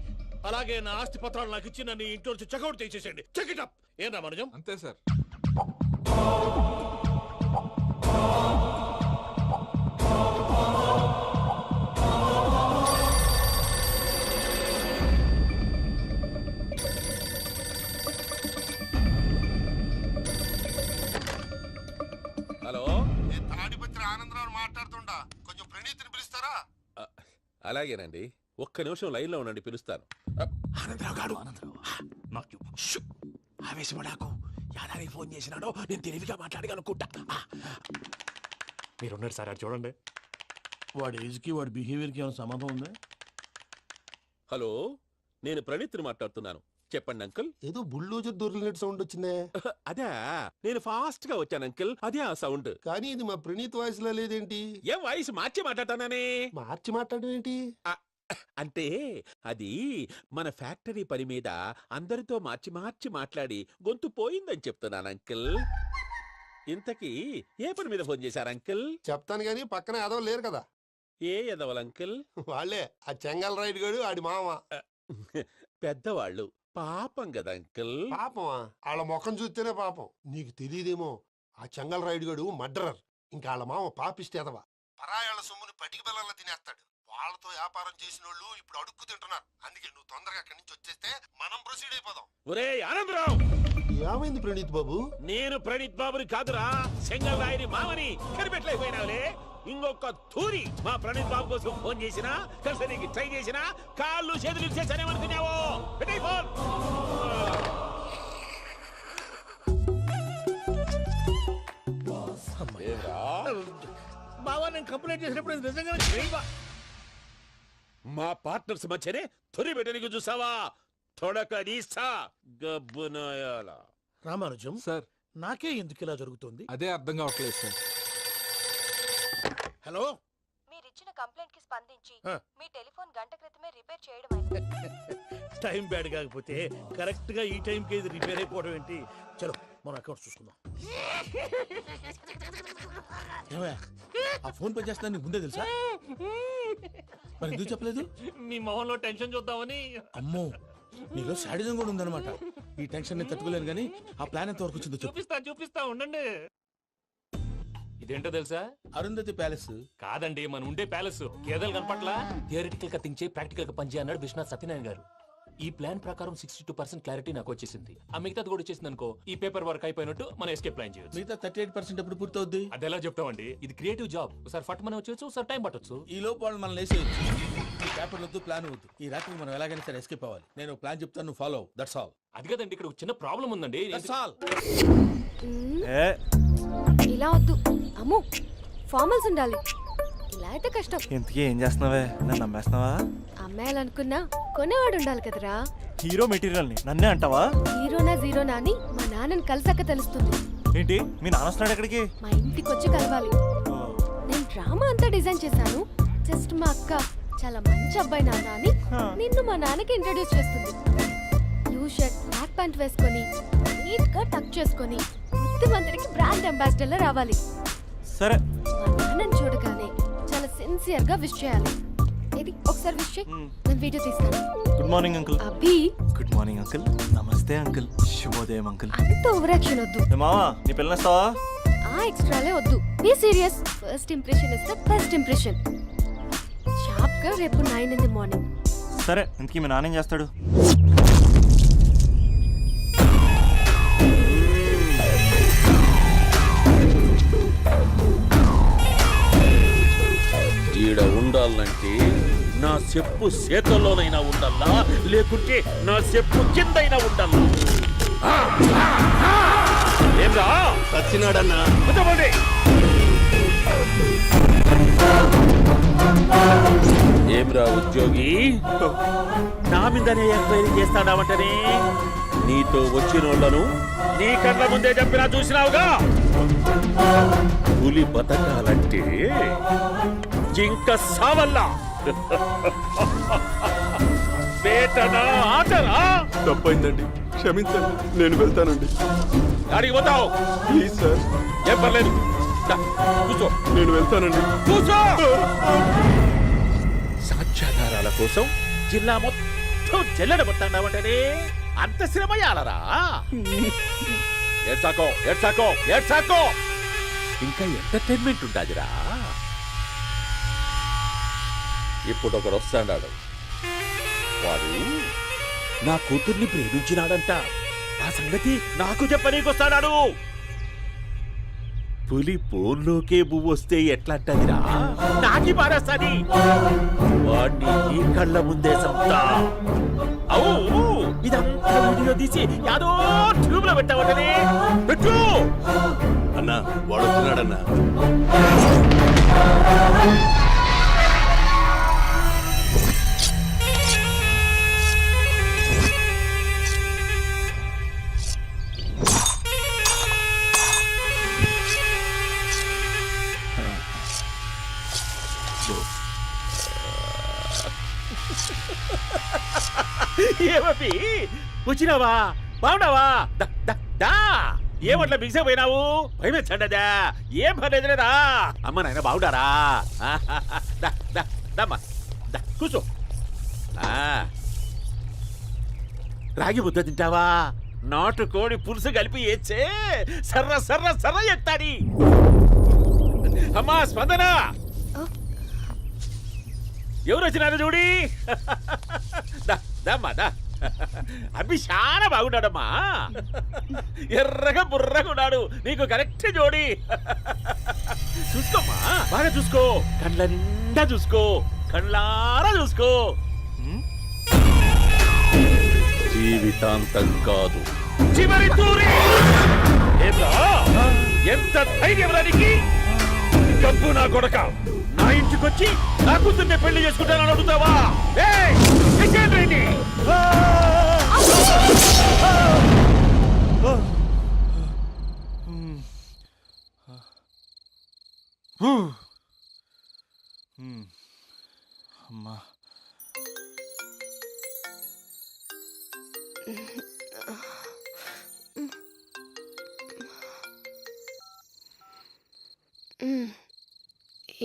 అలాగే నా ఆస్తి పత్రాలు నాకు ఇచ్చి నన్ను ఇంట్లో నుంచి చెక్అౌట్ చేసేసేయండి. Check it up. ఏం రామరాజం? అంతే సార్. హలో, నేను తాడిపత్రి ఆనందరావు మాట్లాడుతుండా. కొంచెం ప్రణీతిని పిలుస్తారా? అలాగేనండి. ఒక్క నిమిషం లైన్ లో ఉండండి, పిలుస్తాను. ఆనందరావు గాడు ఆవేశపడాకు. యాదానికి ఫోన్ చేసినాడో నేను తెలివిగా మాట్లాడగలనుకుంటా. మీరున్నారు సార్, అది చూడండి. వాడి ఏజ్ కి వాడి బిహేవియర్ కి ఏమైనా సంబంధం ఉందా? హలో, నేను ప్రణీత్ని మాట్లాడుతున్నాను. చెప్పండి అంకుల్. ఏదో బుల్డోజర్ దొరికినట్టు సౌండ్ వచ్చిందే. అదే, నేను ఫాస్ట్ గా వచ్చాను అంకుల్. అదే ఆ సౌండ్. కానీ ఇది మా ప్రణీత్ వాయిస్ లో లేదేంటి? ఏం వాయిస్ మార్చి మాట్లాడతానే? మార్చి మాట్లాడడం ఏంటి? అంటే అది మన ఫ్యాక్టరీ పని మీద అందరితో మార్చి మార్చి మాట్లాడి గొంతు పోయిందని చెప్తున్నాను అంకుల్. ఇంతకీ ఏ పని మీద ఫోన్ చేశారు అంకుల్? చెప్తాను గానీ పక్కన ఎదవ లేరు కదా. ఏ ఎదవలు అంకుల్? వాళ్ళే ఆ చెంగల్ రైడ్ గడు ఆడి మామ. పెద్దవాళ్ళు. పాపం కదా అంకుల్. పాపమా? వాళ్ళ ముఖం చూస్తేనే పాపం. నీకు తెలియదేమో, ఆ చెంగల్ రైడ్ గడు మర్డరర్. ఇంకా వాళ్ళ మామ పాపిస్తేదవా. పరాయాళ్ళ సొమ్ముని పటికి బెల్లంలో తినేస్తాడు. వాళ్ళతో వ్యాపారం చేసిన వాళ్ళు ఇప్పుడు అడుక్కు తింటున్నారు. అందుకే నువ్వు తొందరగా అక్కడి నుంచి వచ్చేస్తే మనం ప్రొసీడ్ అయిపోదాం. ఒరే ఆనందరావు! ఏమైంది ప్రణీత్ బాబు? నేను ప్రణీత్ బాబుని కాదురా, సెంగల్ రాయని మామని. కనిపెట్టలేకపోయినావులే. ఇంకొక తూరి మా ప్రణీత్ బాబు కోసం ఫోన్ చేసినా, కలిసి ట్రై చేసినా కాళ్ళు చేతులు చేశానేమనుకున్నావో. పెట్టేయ్ ఫోన్. బావా నేను కంప్లైంట్ చేసినప్పుడు ఇది నిజంగానే చేయవా? మా పార్ట్నర్స్ మధ్యనే తొలి పెట్టడానికి చూసావా? తొడక నీస్తా గబ్బునాయాల. రామానుజం సార్, నాకే ఎందుకు ఇలా జరుగుతుంది? అదే అర్థం కావట్లేదు సార్. హలో, మీరిచ్చిన కంప్లైంట్ కి స్పందించి మీ టెలిఫోన్ గంట క్రితమే రిపేర్ చేయడం టైం బ్యాడ్ కాకపోతే కరెక్ట్ గా ఈ టైం కి ఇది రిపేర్ అయిపోవడం ఏంటి? చలో మన అకౌంట్ చూసుకుందాం. ఆ ఫోన్ పని చేస్తున్నా నీకు ముందే తెలుసా? మరి ఎందుకు చెప్పలేదు? మీ మొహంలో టెన్షన్ చూద్దామని. అమ్మో, నీలో శాడిజం కూడా ఉందన్నమాట. ఈ టెన్షన్ నేను తట్టుకోలేను కానీ ఆ ప్లాన్ ఎంత వరకు వచ్చిందో చూపిస్తా ఉండండి. ఇదేంటో తెలుసా? అరుంధతి ప్యాలెస్ కాదండి, మన ఉండే ప్యాలెస్. గేదెలు కనపట్లా? థియరిటికల్ గా థింక్ చేయి, ప్రాక్టికల్ గా పనిచేయ అన్నాడు విశ్వనాథ్ సత్యనారాయణ గారు. ఈ ప్లాన్ ప్రకారం 62% క్లారిటీ నాకు వచ్చేసింది. ఆ మిగతాది కూడా వచ్చేసింది అనుకో, ఈ పేపర్ వర్క్ అయిపోయినట్టు మనం ఎస్కేప్ ప్లాన్ చేయొచ్చు. మిగతా 38% ఎప్పుడు పూర్తవుద్ది? అది ఎలా చెప్తామండి? ఇది క్రియేటివ్ జాబ్. ఒకసారి ఫట్ మనం వచ్చేచ్చు, ఒకసారి టైం పట్టొచ్చు. ఈ లోపు వాళ్ళు మనం లేసేయచ్చు. ఈ పేపర్ వద్దు, ప్లాన్ వద్దు. ఈ రాత్రి మనం ఎలాగైనా సరే ఎస్కేప్ అవ్వాలి. నేను ప్లాన్ చెప్తాను, నువ్వు ఫాలో. That's all. అది కదండి, ఇక్కడ ఒక చిన్న ప్రాబ్లం ఉందండి. That's all. ఇలా వద్దు అమ్ము, ఫార్మల్స్ ఉండాలి. ఇలా అయితే కష్టం. ఇంతకీ ఏం చేస్తున్నావే? నన్ను నమ్మేస్తున్నావా? అమ్మాయాలనుకున్నా కొనేవాడు ఉండాలి కదరా. హీరో మెటీరియల్ ని నన్నే అంటావా? హీరోనా జీరోనా అని మా నాన్నని కలిసాక తెలుస్తుంది. ఏంటి మీ నాన్న వస్తున్నాడు ఎక్కడికి? మా ఇంటికి వచ్చి కలవాలి. నేను డ్రామా అంతా డిజైన్ చేశాను. జస్ట్ మా అక్క చాలా మంచి అబ్బాయి నాన్న అని నిన్ను మా నాన్నకి ఇంట్రడ్యూస్ చేస్తుంది. బ్లూ షర్ట్, బ్లాక్ ప్యాంట్ వేసుకొని నీట్ గా టక్ చేసుకొని బుద్ధిమంతుడికి బ్రాండ్ అంబాసిడర్ రావాలి. సరే. మా నాన్నని చూడగానే చాలా సిన్సియర్ గా విష్ చేయాలి. ఇది ఒకసారి విష్ చేయి. నేను వీడియో తీస్తాను. Good morning uncle. Abhi. Good morning uncle. Namaste uncle. శుభోదయం అంకుల్. అంత ఓవర్ యాక్షన్ వద్దు. మావా, నీ పిల్లనిస్తావా? ఆ ఎక్స్ట్రాలే వద్దు. Be serious. First impression is the best impression. Sharp గా రేపు 9 in the morning. సరే, ఇంతకీ మీ నాన్న ఏం చేస్తాడు? ఈడ ఉండాలంటే నా చెప్పు చేతల్లోనైనా ఉండాలా, లేకుంటే నా చెప్పు కిందైనా ఉండాలా. ఏంరా సచ్చినాడన్నా కూర్చోండి. ఏమ్రా ఉద్యోగి నా మీదనే ఎంక్వైరీ చేస్తాడావంటనే నీతో వచ్చినోళ్లను నీ కళ్ళ ముందే చెప్పినా చూసినావుగా. పులి బతకాలంటే జింక సావల్లా. వేటనా ఆటనా? తప్పైందండి, క్షమించండి, నేను వెళ్తానండి. అడిగి పోతావు ప్లీజ్ సార్. ఏం పర్లేదు, దా, కూర్చో. నేను వెళ్తానండి. కూర్చో. సాక్ష్యాధారాల కోసం జిల్లా మొత్తం చెల్లడబట్టావంటనే అంత శ్రమయాలరా? ఏడ్సాకో ఏడ్సాకో ఏడ్సాకో, ఇంకా ఎంటర్టైన్మెంట్ ఉంటాదిరా. ఇప్పుడు ఒకడు వస్తాడాడు, వాడు నా కూతుర్ని ప్రేమించినాడంట. ఆ సంగతి నాకు చెప్పనీకొస్తాడాడు. పులి పోన్లోకే పువ్వు వస్తే ఎట్లాంటదిరా? నాకి పారేస్తాది. వాడిని నీ కళ్ళ ముందే సంతా. అవు ఇదంతా వీడియో తీసి యాదో ట్యూబ్ లో పెట్టావటనే. పెట్టు అన్నా, వాడు వచ్చినాడన్నా. ఏమీ వచ్చినావా? బాగున్నావా? ఏమట్లా బిగిసిపోయినావు? భయమేచ్చండదా? ఏం పర్లేదులేదా? అమ్మ నాయన బాగుండారా? కూర్చో. రాగి ముద్ద తింటావా? నాటు కోడి పులుసు కలిపి ఏచ్చే సర్ర సర్ర సర్ర ఎత్తాడి. అమ్మా స్పందన, ఎవరు వచ్చినారు చూడి. అబ్బి చాలా బాగున్నాడమ్మా. ఎర్రగా బుర్రగా ఉన్నాడు. నీకు కరెక్ట్ జోడి. చూసుకోమ్మా, బాగా చూసుకో. కళ్ళ నిండా చూసుకో, కళ్ళారా చూసుకో. జీవితాంతం కాదు, చివరి తూరి. ఎంత ధైర్యం రానికి? డబ్బు నా కొడక నా ఇంటికొచ్చి నా కూతుర్ని పెళ్లి చేసుకుంటానని అడుగుతావా? అమ్మా,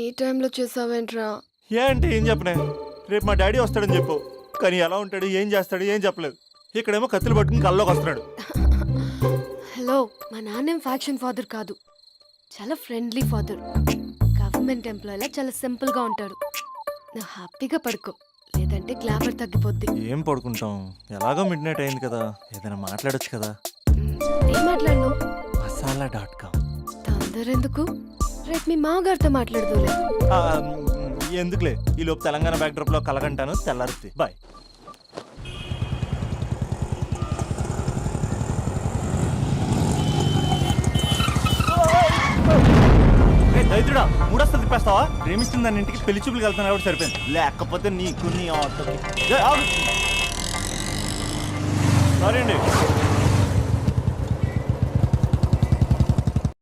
ఈ టైంలో చేసావేంట్రా? ఏంటి ఏం చెప్పనే? రేపు మా డాడీ వస్తాడని చెప్పు, కానీ ఎలా ఉంటాడు, ఏం చేస్తాడు, ఏం చెప్పలేదు. ఇక్కడేమో కత్తులు పట్టుకుని కల్లోకి వస్తున్నాడు. హలో, మా నాన్నేం ఫ్యాక్షన్ ఫాదర్ కాదు, చాలా ఫ్రెండ్లీ ఫాదర్. గవర్నమెంట్ ఎంప్లాయీలా చాలా సింపుల్ గా ఉంటాడు. నువ్వు హ్యాపీగా పడుకో, లేదంటే గ్లామర్ తగ్గిపోద్ది. ఏం పడుకుంటాం, ఎలాగో మిడ్ నైట్ అయింది కదా, ఏదైనా మాట్లాడొచ్చు కదా. ఏం మాట్లాడను? మసాలా.com. తొందర ఎందుకు? రేపు మీ మామగారితో మాట్లాడదులే. ఎందుకులే, ఈ లోపు తెలంగాణ బ్యాక్డ్రాప్ లో కలగంటాను. తెల్లారుద్ది. బాయ్. దైత్రుడా, మూడొస్తలు తిప్పేస్తావా? ప్రేమిస్తుంది దాని ఇంటికి పెళ్లి చూపులు వెళ్తాను కాబట్టి సరిపోయింది, లేకపోతే నీకు నీ ఆటోకి. సారీ అండి.